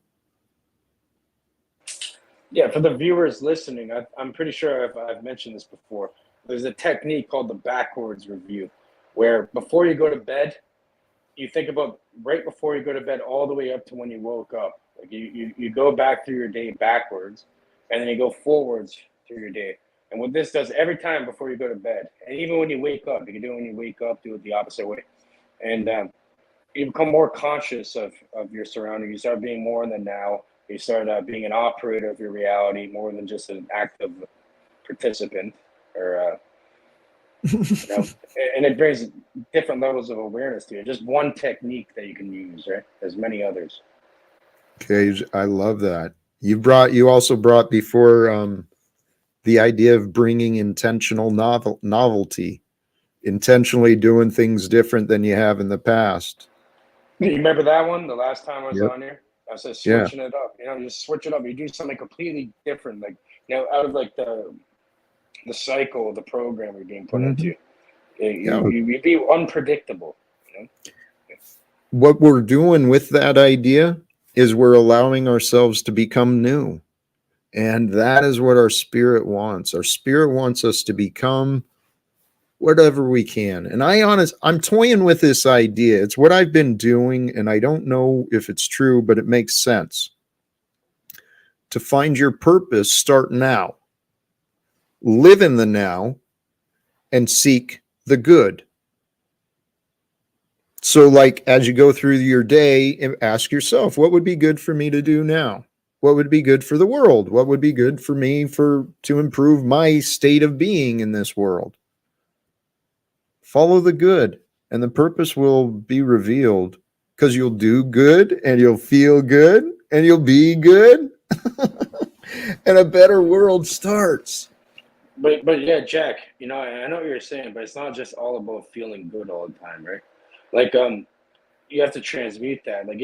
Yeah, for the viewers listening, I'm pretty sure I've mentioned this before. There's a technique called the backwards review, where before you go to bed, you think about right before you go to bed all the way up to when you woke up. Like you go back through your day backwards, and then you go forwards through your day. And what this does every time before you go to bed, and even when you wake up, you can do it when you wake up, do it the opposite way. And you become more conscious of your surroundings. You start being more in the now. You start being an operator of your reality more than just an active participant, or and it brings different levels of awareness to you. Just one technique that you can use, right? There's many others. Okay, I love that. You also brought before the idea of bringing intentional novelty, intentionally doing things different than you have in the past. You remember that one? The last time I was Yep. on here, I said Yeah. switching it up. Just switch it up. You do something completely different, like out of like the cycle of the program you're being put Mhm. into. Yeah. You'd be unpredictable. What we're doing with that idea is we're allowing ourselves to become new. And that is what our spirit wants. Our spirit wants us to become whatever we can. And I'm toying with this idea. It's what I've been doing, and I don't know if it's true, but it makes sense. To find your purpose, start now. Live in the now and seek the good. So, like, as you go through your day, ask yourself, what would be good for me to do now? What would be good for the world? What would be good for me to improve my state of being in this world? Follow the good, and the purpose will be revealed because you'll do good and you'll feel good and you'll be good. And a better world starts. But yeah, Jack. I know what you're saying, but it's not just all about feeling good all the time, right? Like you have to transmute that. Like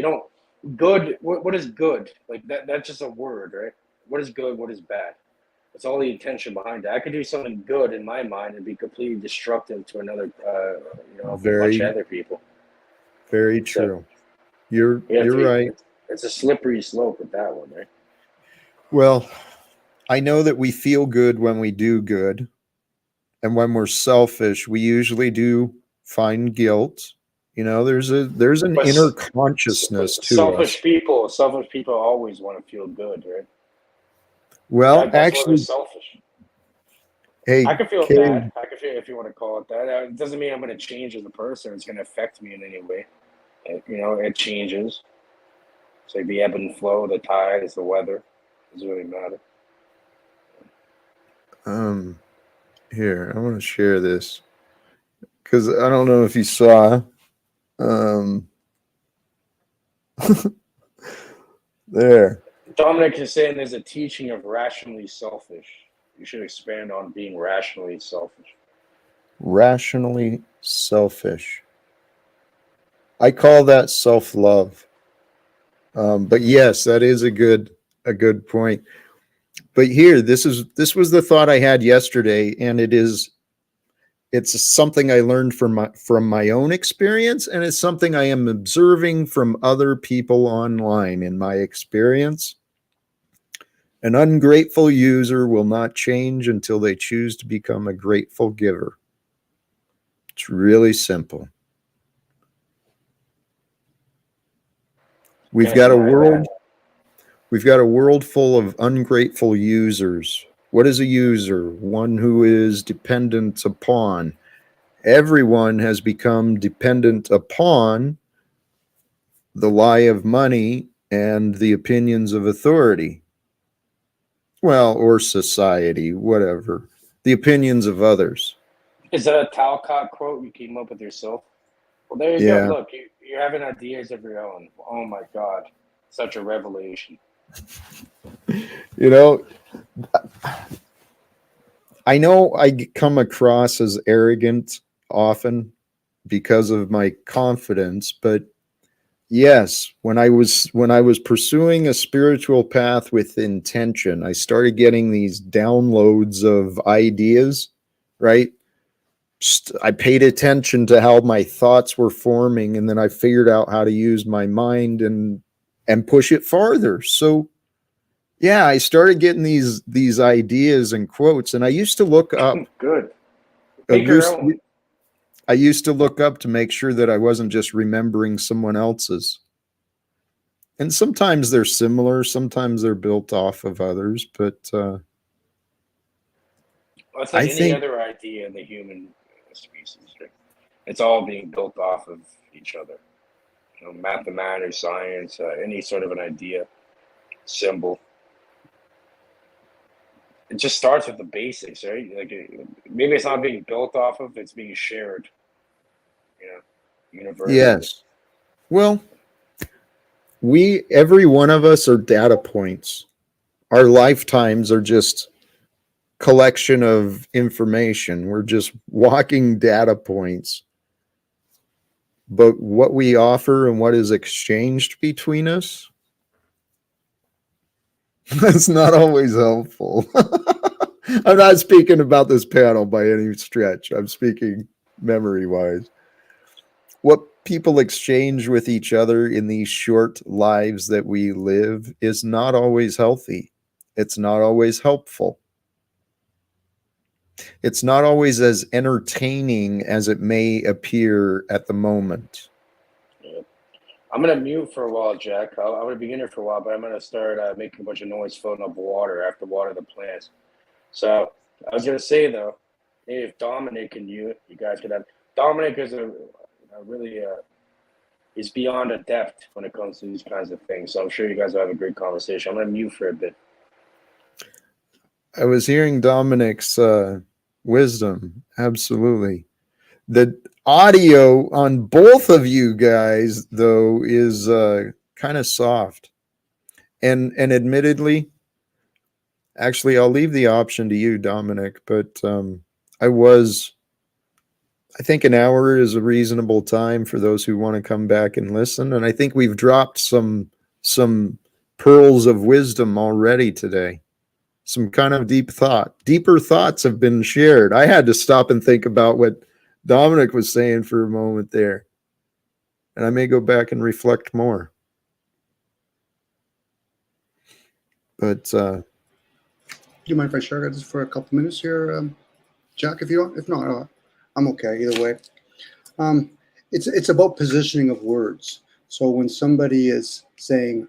good. What is good? Like that's just a word, right? What is good? What is bad? It's all the intention behind it. I could do something good in my mind and be completely destructive to another, a bunch of Very, other people. very So true. You're we have you're to be. right. It's a slippery slope with that one, right? Well, I know that we feel good when we do good, and when we're selfish, we usually do find guilt. There's an But inner consciousness to us. selfish people always want to feel good, right? Well, That's why they're actually, selfish. I hey, can feel Kay, bad. I can feel if you want to call it that. It doesn't mean I'm going to change as a person. It's going to affect me in any way. It changes. It's like the ebb and flow, the tides, the weather. It doesn't really matter. um, here, I want to share this because I don't know if you saw, um, there, Dominic is saying there's a teaching of rationally selfish. You should expand on being rationally selfish. rationally selfish. I call that self-love. But yes, that is a good point. But here, this was the thought I had yesterday, and it's something I learned from my own experience, and it's something I am observing from other people online in my experience. An ungrateful user will not change until they choose to become a grateful giver. It's really simple. We've Can't got a deny that. world we've got a world full of ungrateful users. What is a user? One who is dependent upon. Everyone has become dependent upon the lie of money and the opinions of authority. Well, or society, whatever. The opinions of others. Is that a Talcott quote you came up with yourself? Well, there you go. Yeah. Look, you're having ideas of your own. Oh my God. Such a revelation. You know, I know I come across as arrogant often because of my confidence, but yes, when I was pursuing a spiritual path with intention, I started getting these downloads of ideas, right? I paid attention to how my thoughts were forming, and then I figured out how to use my mind and push it farther. So yeah, I started getting these ideas and quotes, and I used to look up. Good. I Make your used, own. I used to look up to make sure that I wasn't just remembering someone else's. And sometimes they're similar, sometimes they're built off of others, but It's like I any think other idea in the human species. Right? It's all being built off of each other. Mathematics, science, any sort of an idea, symbol. It just starts with the basics, right? Like maybe it's not being built off of; it's being shared. You know, universally. yes. Well, every one of us are data points. Our lifetimes are just collection of information. We're just walking data points. But what we offer and what is exchanged between us, that's not always helpful. I'm not speaking about this panel by any stretch. I'm speaking memory-wise. What people exchange with each other in these short lives that we live is not always healthy. It's not always helpful. It's not always as entertaining as it may appear at the moment. Yeah. I'm gonna mute for a while, Jack. I'm gonna be in here for a while, but I'm gonna start making a bunch of noise, filling up water. I have to water the plants. So I was gonna say though, if Dominic and you guys could have Dominic is a really is beyond adept when it comes to these kinds of things. So I'm sure you guys will have a great conversation. I'm gonna mute for a bit. I was hearing Dominic's wisdom. Absolutely. The audio on both of you guys, though, is kind of soft. And admittedly, actually, I'll leave the option to you, Dominic, but I think an hour is a reasonable time for those who want to come back and listen. And I think we've dropped some pearls of wisdom already today. Some kind of deeper thoughts have been shared. I had to stop and think about what Dominic was saying for a moment there. And I may go back and reflect more. But Do you mind if I share this for a couple minutes here, Jack? If you want, if not, I'm okay either way. It's about positioning of words. So when somebody is saying,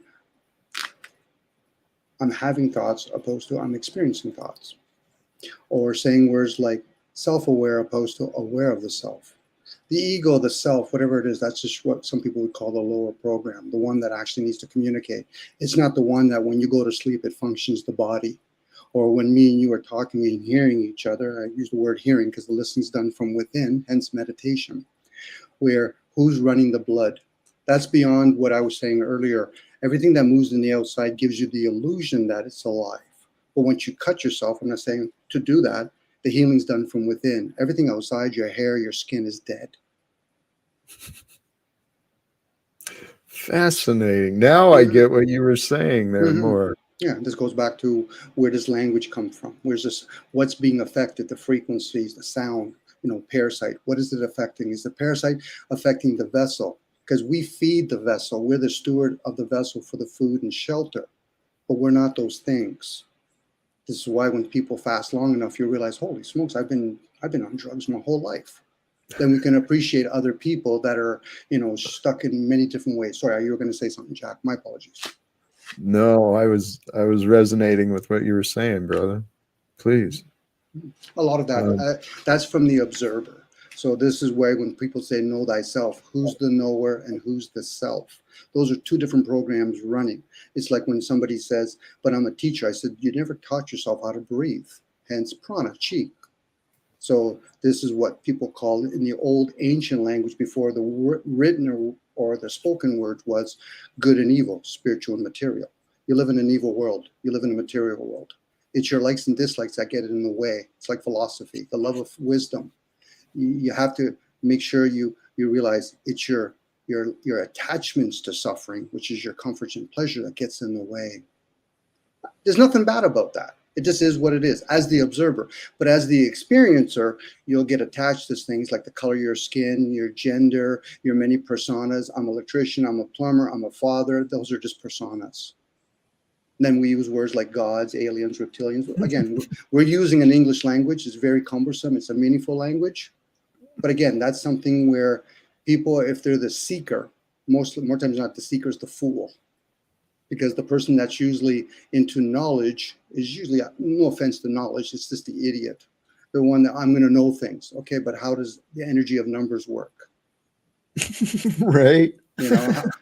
"I'm having thoughts," opposed to "I'm experiencing thoughts," or saying words like self-aware opposed to aware of the self. The ego, the self, whatever it is, that's just what some people would call the lower program, the one that actually needs to communicate. It's not the one that when you go to sleep, it functions the body. Or when me and you are talking and hearing each other, I use the word hearing because the listening's done from within, hence meditation, where who's running the blood? That's beyond what I was saying earlier. Everything that moves in the outside gives you the illusion that it's alive. But once you cut yourself, I'm not saying to do that, the healing's done from within. Everything outside, your hair, your skin is dead. fascinating. Now I get what you were saying there more. Yeah, this goes back to where does language come from? Where's this? What's being affected? The frequencies, the sound, parasite. What is it affecting? Is the parasite affecting the vessel? Because we feed the vessel. We're the steward of the vessel for the food and shelter, but we're not those things. This is why when people fast long enough, you realize, holy smokes, I've been on drugs my whole life. Then we can appreciate other people that are, stuck in many different ways. Sorry, you were going to say something, Jack. My apologies. No, I was resonating with what you were saying, brother. Please. A lot of that, that's from the observer. So this is where when people say know thyself, who's the knower and who's the self? Those are two different programs running. It's like when somebody says, but I'm a teacher. I said, you never taught yourself how to breathe, hence prana, chi. So this is what people call in the old ancient language before the written or the spoken word was good and evil, spiritual and material. You live in an evil world. You live in a material world. It's your likes and dislikes that get in the way. It's like philosophy, the love of wisdom. You have to make sure you realize it's your attachments to suffering, which is your comforts and pleasure, that gets in the way. There's nothing bad about that. It just is what it is as the observer. But as the experiencer, you'll get attached to things like the color of your skin, your gender, your many personas. I'm an electrician, I'm a plumber, I'm a father. Those are just personas. And then we use words like gods, aliens, reptilians. Again, we're using an English language. It's very cumbersome. It's a meaningful language. But again, that's something where people, if they're the seeker, more times not the seeker is the fool. Because the person that's usually into knowledge is usually, no offense to knowledge, it's just the idiot. The one that I'm going to know things. Okay, but how does the energy of numbers work? Right.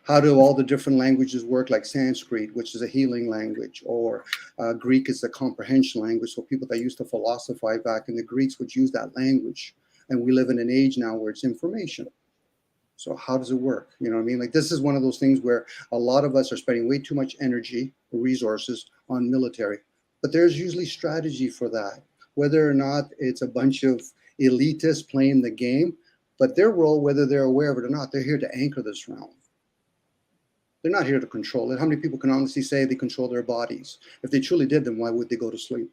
How do all the different languages work, like Sanskrit, which is a healing language, or Greek is a comprehension language. So people that used to philosophize back in the Greeks would use that language. And we live in an age now where it's information. So how does it work? You know what I mean? Like, this is one of those things where a lot of us are spending way too much energy or resources on military, but there's usually strategy for that. Whether or not it's a bunch of elitists playing the game, but their role, whether they're aware of it or not, they're here to anchor this realm. They're not here to control it. How many people can honestly say they control their bodies? If they truly did, then why would they go to sleep?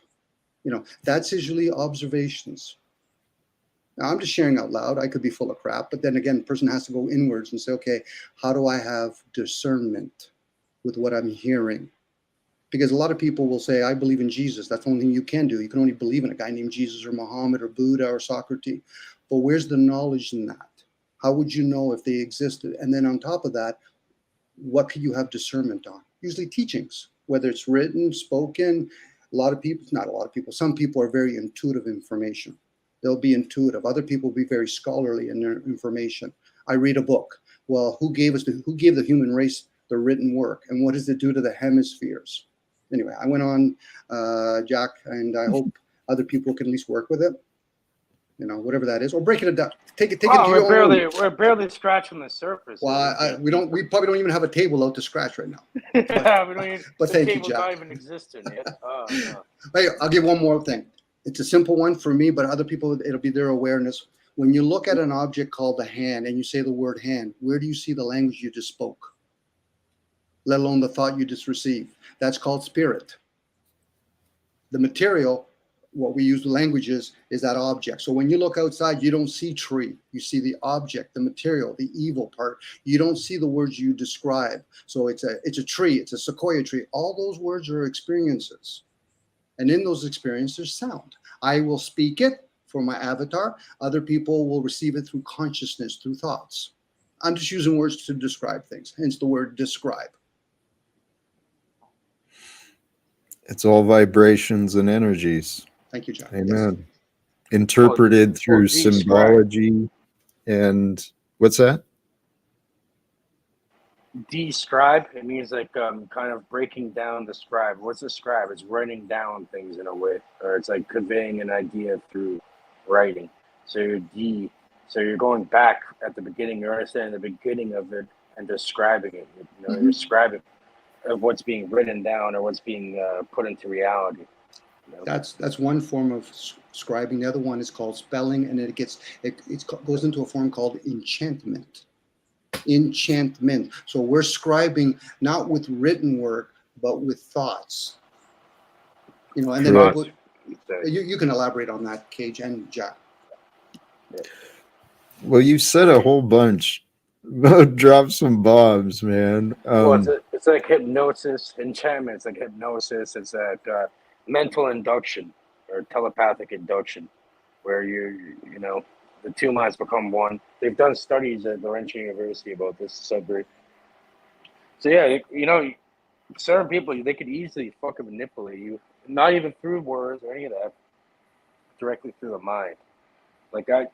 You know, that's usually observations. Now, I'm just sharing out loud. I could be full of crap, but then again, the person has to go inwards and say, okay, how do I have discernment with what I'm hearing? Because a lot of people will say, I believe in Jesus. That's the only thing you can do. You can only believe in a guy named Jesus or Muhammad or Buddha or Socrates. But where's the knowledge in that? How would you know if they existed? And then on top of that, what could you have discernment on? Usually teachings, whether it's written, spoken. A lot of people, not a lot of people, some people are very intuitive information. They'll be intuitive. Other people will be very scholarly in their information. I read a book. Well, who gave the human race the written work, and what does it do to the hemispheres? Anyway, I went on, Jack, and I hope other people can at least work with it. You know, whatever that is, or break it down. Take it to your own room. We're barely scratching the surface. Well, we probably don't even have a table out to scratch right now. Yeah, we don't even. But thank you, table's Jack. not even existing yet. Oh, no. Hey, I'll give one more thing. It's a simple one for me, but other people, it'll be their awareness. When you look at an object called the hand and you say the word hand, where do you see the language you just spoke? Let alone the thought you just received. That's called spirit. The material, what we use the languages, is that object. So when you look outside, you don't see tree. You see the object, the material, the evil part. You don't see the words you describe. So it's a tree, it's a sequoia tree. All those words are experiences. And in those experiences, there's sound. I will speak it for my avatar. Other people will receive it through consciousness, through thoughts. I'm just using words to describe things, hence the word describe. It's all vibrations and energies. Thank you, Jack. Amen. Yes. Interpreted through describe. symbology and what's that? Describe, it means like kind of breaking down. Describe. What's describe? It's writing down things in a way, or it's like conveying an idea through writing. So you're going back at the beginning. You're understanding the beginning of it and describing it. You know, you're describing of what's being written down or what's being put into reality. You know? That's one form of scribing. The other one is called spelling, and it goes into a form called enchantment. Enchantment. So we're scribing not with written work, but with thoughts. You know, and then you can elaborate on that, Cage and Jack. Well, you said a whole bunch. Drop some bombs, man. Well, it's like hypnosis, enchantment. It's like hypnosis. It's like mental induction or telepathic induction, where you know, the two minds become one. They've done studies at Laurentian University about this subject. So yeah, you know, certain people, they could easily fucking manipulate you, not even through words or any of that, directly through the mind. Like I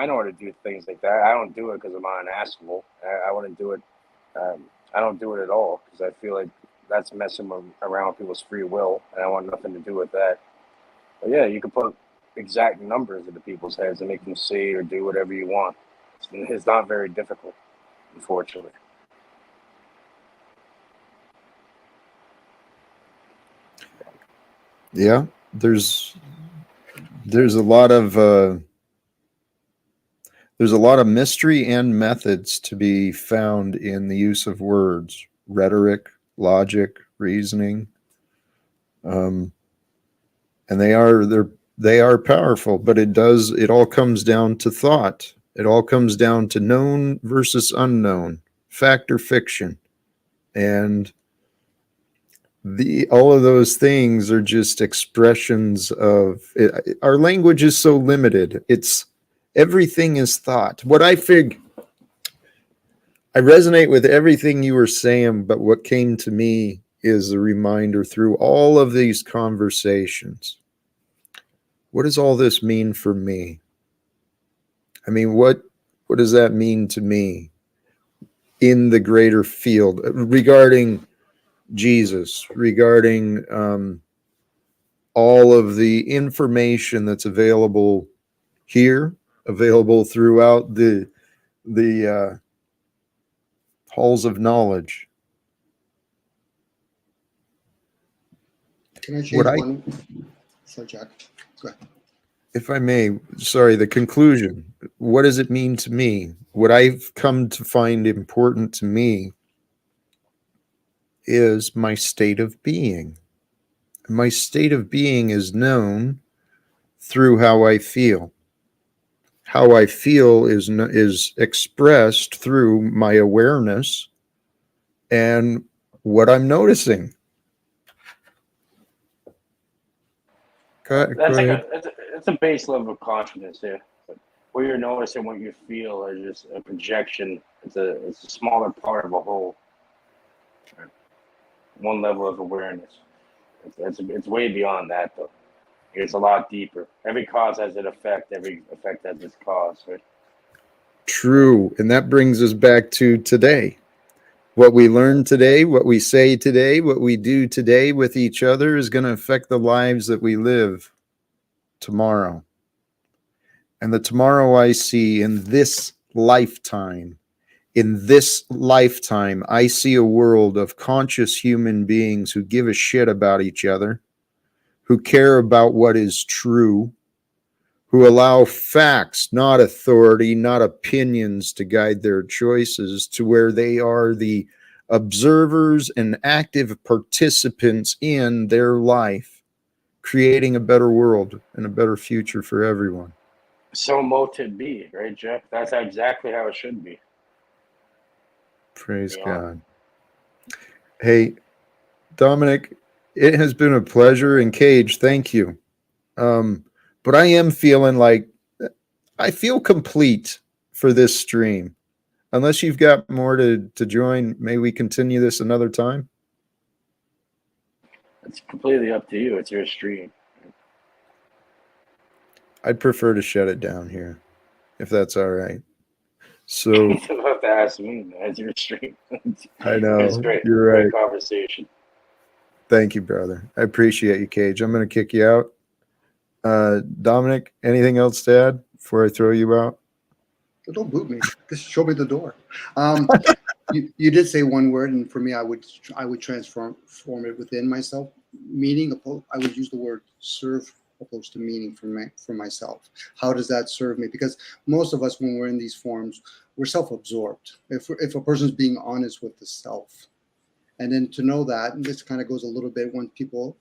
know how to do things like that. I don't do it because I'm not an asshole. I wouldn't do it. I don't do it at all because I feel like that's messing around people's free will, and I want nothing to do with that. But yeah, you can put exact numbers into people's heads and make them say or do whatever you want. It's not very difficult, unfortunately. Yeah, there's a lot of mystery and methods to be found in the use of words, rhetoric, logic, reasoning, and they are powerful. But it all comes down to thought. It all comes down to known versus unknown, fact or fiction, and all of those things are just expressions of it. Our language is so limited. Everything is thought. I resonate with everything you were saying, but what came to me is a reminder through all of these conversations. What does all this mean for me? I mean, what does that mean to me in the greater field regarding Jesus, regarding all of the information that's available here, available throughout the the halls of knowledge. Can I change one? Sorry, Jack. Go ahead. If I may, sorry, the conclusion. What does it mean to me? What I've come to find important to me is my state of being. My state of being is known through how I feel. How I feel is expressed through my awareness and what I'm noticing. That's like it's a base level of consciousness there. What you're noticing, what you feel, is just a projection. It's a smaller part of a whole. One level of awareness. It's way beyond that though. It's a lot deeper. Every cause has an effect. Every effect has its cause. Right? True. And that brings us back to today. What we learn today, what we say today, what we do today with each other is going to affect the lives that we live tomorrow. And the tomorrow I see in this lifetime, I see a world of conscious human beings who give a shit about each other, who care about what is true, who allow facts, not authority, not opinions to guide their choices, to where they are the observers and active participants in their life, creating a better world and a better future for everyone. So mote it be, right, Jeff? That's exactly how it should be. Praise God. Hey, Domenic, it has been a pleasure. And Cage, thank you. But I am feeling like I feel complete for this stream. Unless you've got more to join, may we continue this another time? It's completely up to you. It's your stream. I'd prefer to shut it down here, if that's all right. So You don't have to ask me, man. It's your stream. I know. It's great. You're right. Great conversation. Thank you, brother. I appreciate you, Cage. I'm going to kick you out. Domenic, anything else to add before I throw you out? Don't boot me. Just show me the door. You did say one word, and for me, I would transform it within myself. Meaning, I would use the word serve opposed to meaning for myself. How does that serve me? Because most of us, when we're in these forms, we're self-absorbed. If a person's being honest with the self, and then to know that, and this kind of goes a little bit when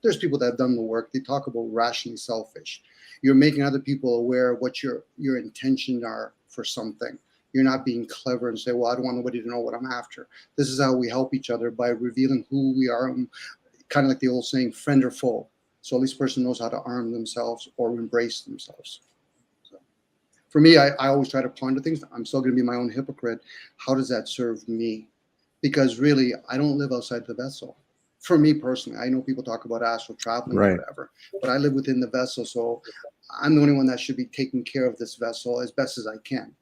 there's people that have done the work, they talk about rationally selfish. You're making other people aware of what your intentions are for something. You're not being clever and say, well, I don't want nobody to know what I'm after. This is how we help each other, by revealing who we are, kind of like the old saying, friend or foe. So at least a person knows how to arm themselves or embrace themselves. So for me, I always try to ponder things. I'm still going to be my own hypocrite. How does that serve me? Because really, I don't live outside the vessel. For me personally, I know people talk about astral traveling or whatever, but I live within the vessel. So I'm the only one that should be taking care of this vessel as best as I can.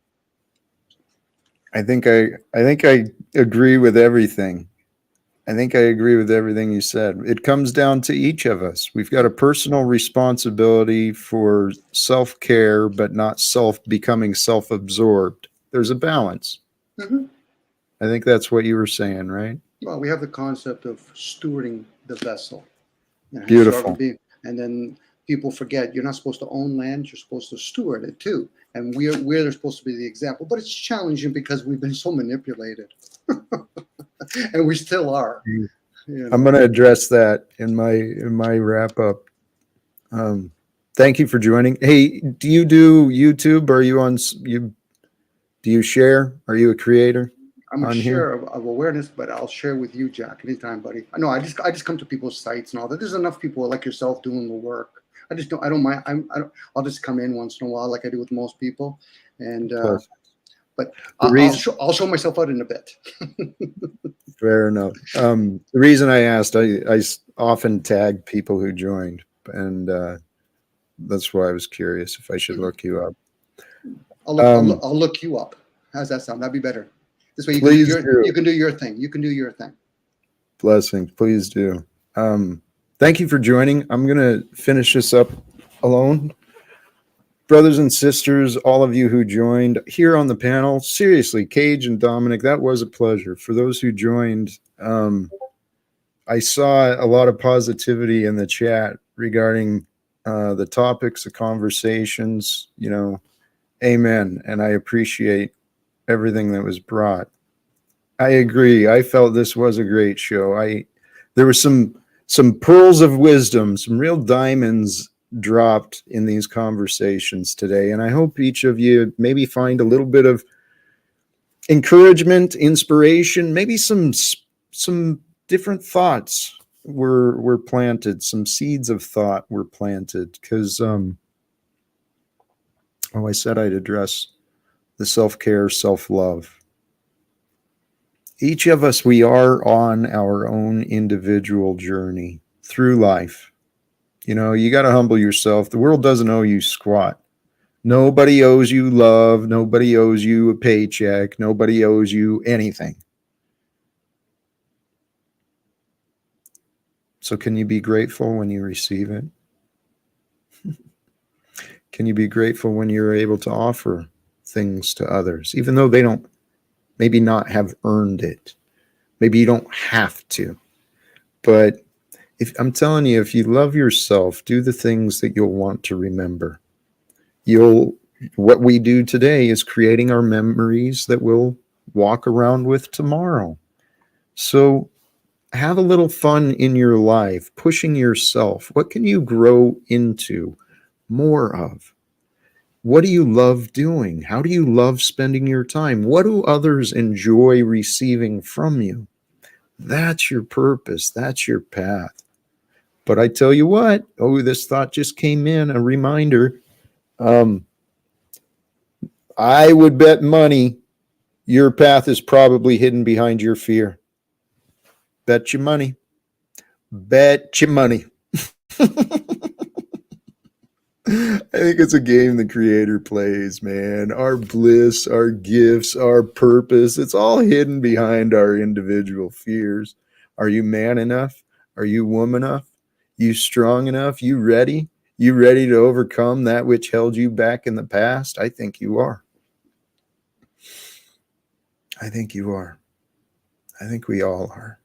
I think I agree with everything. I think I agree with everything you said. It comes down to each of us. We've got a personal responsibility for self-care, but not becoming self-absorbed. There's a balance. Mm-hmm. I think that's what you were saying, right? Well, we have the concept of stewarding the vessel. Beautiful. And then people forget you're not supposed to own land, you're supposed to steward it too. And we're supposed to be the example. But it's challenging because we've been so manipulated. And we still are. You know? I'm going to address that in my wrap up. Thank you for joining. Hey, do you do YouTube? Are you on you? Do you share? Are you a creator? I'm a share of awareness, but I'll share with you, Jack, anytime, buddy. No, I just come to people's sites and all that. There's enough people like yourself doing the work. I don't mind. I'll just come in once in a while, like I do with most people, and but I'll show myself out in a bit. Fair enough. The reason I asked, I often tag people who joined, and that's why I was curious if I should look you up. I'll look you up. How's that sound? That'd be better. This way you can do your thing. You can do your thing. Blessings. Please do. Thank you for joining. I'm going to finish this up alone. brothers and sisters, all of you who joined here on the panel, seriously, Cage and Dominic, that was a pleasure. For those who joined, I saw a lot of positivity in the chat regarding the topics, the conversations, you know, amen. And I appreciate everything that was brought. I agree. I felt this was a great show. There were some pearls of wisdom, some real diamonds dropped in these conversations today. And I hope each of you maybe find a little bit of encouragement, inspiration, maybe some different thoughts were planted, some seeds of thought were planted. Because I said I'd address the self-care, self-love. Each of us, we are on our own individual journey through life. You know, you got to humble yourself. The world doesn't owe you squat. Nobody owes you love. Nobody owes you a paycheck. Nobody owes you anything. So can you be grateful when you receive it? Can you be grateful when you're able to offer things to others, even though they don't maybe not have earned it? Maybe you don't have to. But if I'm telling you, if you love yourself, do the things that you'll want to remember. What we do today is creating our memories that we'll walk around with tomorrow. So have a little fun in your life, pushing yourself. What can you grow into more of? What do you love doing? How do you love spending your time? What do others enjoy receiving from you? That's your purpose. That's your path. But I tell you what, this thought just came in, a reminder. I would bet money your path is probably hidden behind your fear. Bet your money. Bet your money. I think it's a game the creator plays, man. Our bliss, our gifts, our purpose, it's all hidden behind our individual fears. Are you man enough? Are you woman enough? You strong enough? You ready? You ready to overcome that which held you back in the past? I think you are. I think you are. I think we all are.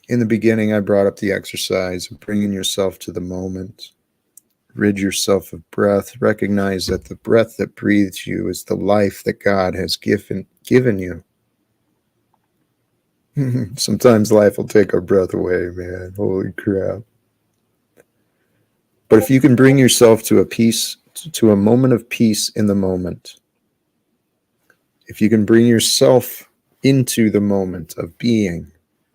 In the beginning, I brought up the exercise of bringing yourself to the moment. Rid yourself of breath. Recognize that the breath that breathes you is the life that God has given you. Sometimes life will take our breath away, man. Holy crap. But if you can bring yourself to a moment of peace in the moment, if you can bring yourself into the moment of being,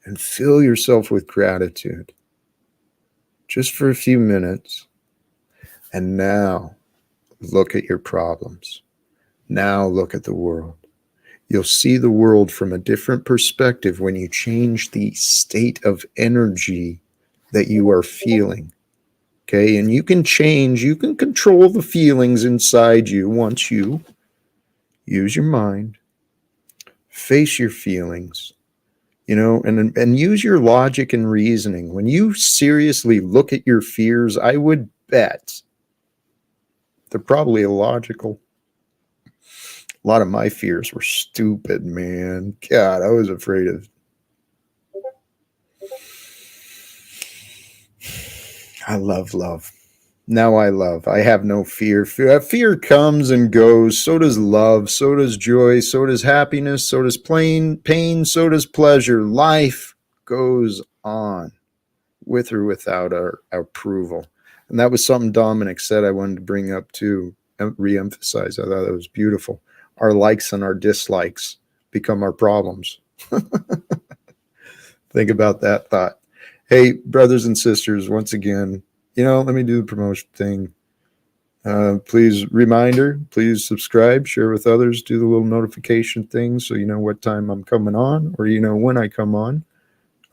and fill yourself with gratitude just for a few minutes. And now look at your problems. Now look at the world. You'll see the world from a different perspective when you change the state of energy that you are feeling. Okay, and you can control the feelings inside you once you use your mind, face your feelings, and use your logic and reasoning. When you seriously look at your fears, I would bet they're probably illogical. A lot of my fears were stupid, man. God, I was afraid of. I love love. Now I love. I have no fear. Fear comes and goes. So does love. So does joy. So does happiness. So does pain. So does pleasure. Life goes on with or without our approval. And that was something Dominic said I wanted to bring up too, re-emphasize. I thought that was beautiful. Our likes and our dislikes become our problems. Think about that thought. Hey, brothers and sisters, once again, let me do the promotion thing. Please subscribe, share with others, do the little notification thing so you know what time I'm coming on, or when I come on.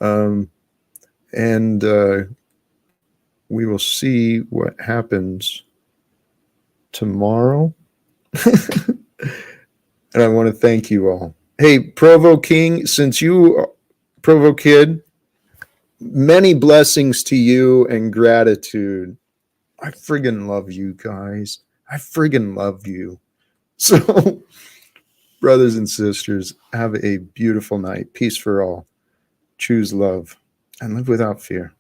And we will see what happens tomorrow. And I want to thank you all. Hey, Provo King, Provo Kid, many blessings to you and gratitude. I friggin' love you guys. I friggin' love you. So, brothers and sisters, have a beautiful night. Peace for all. Choose love and live without fear.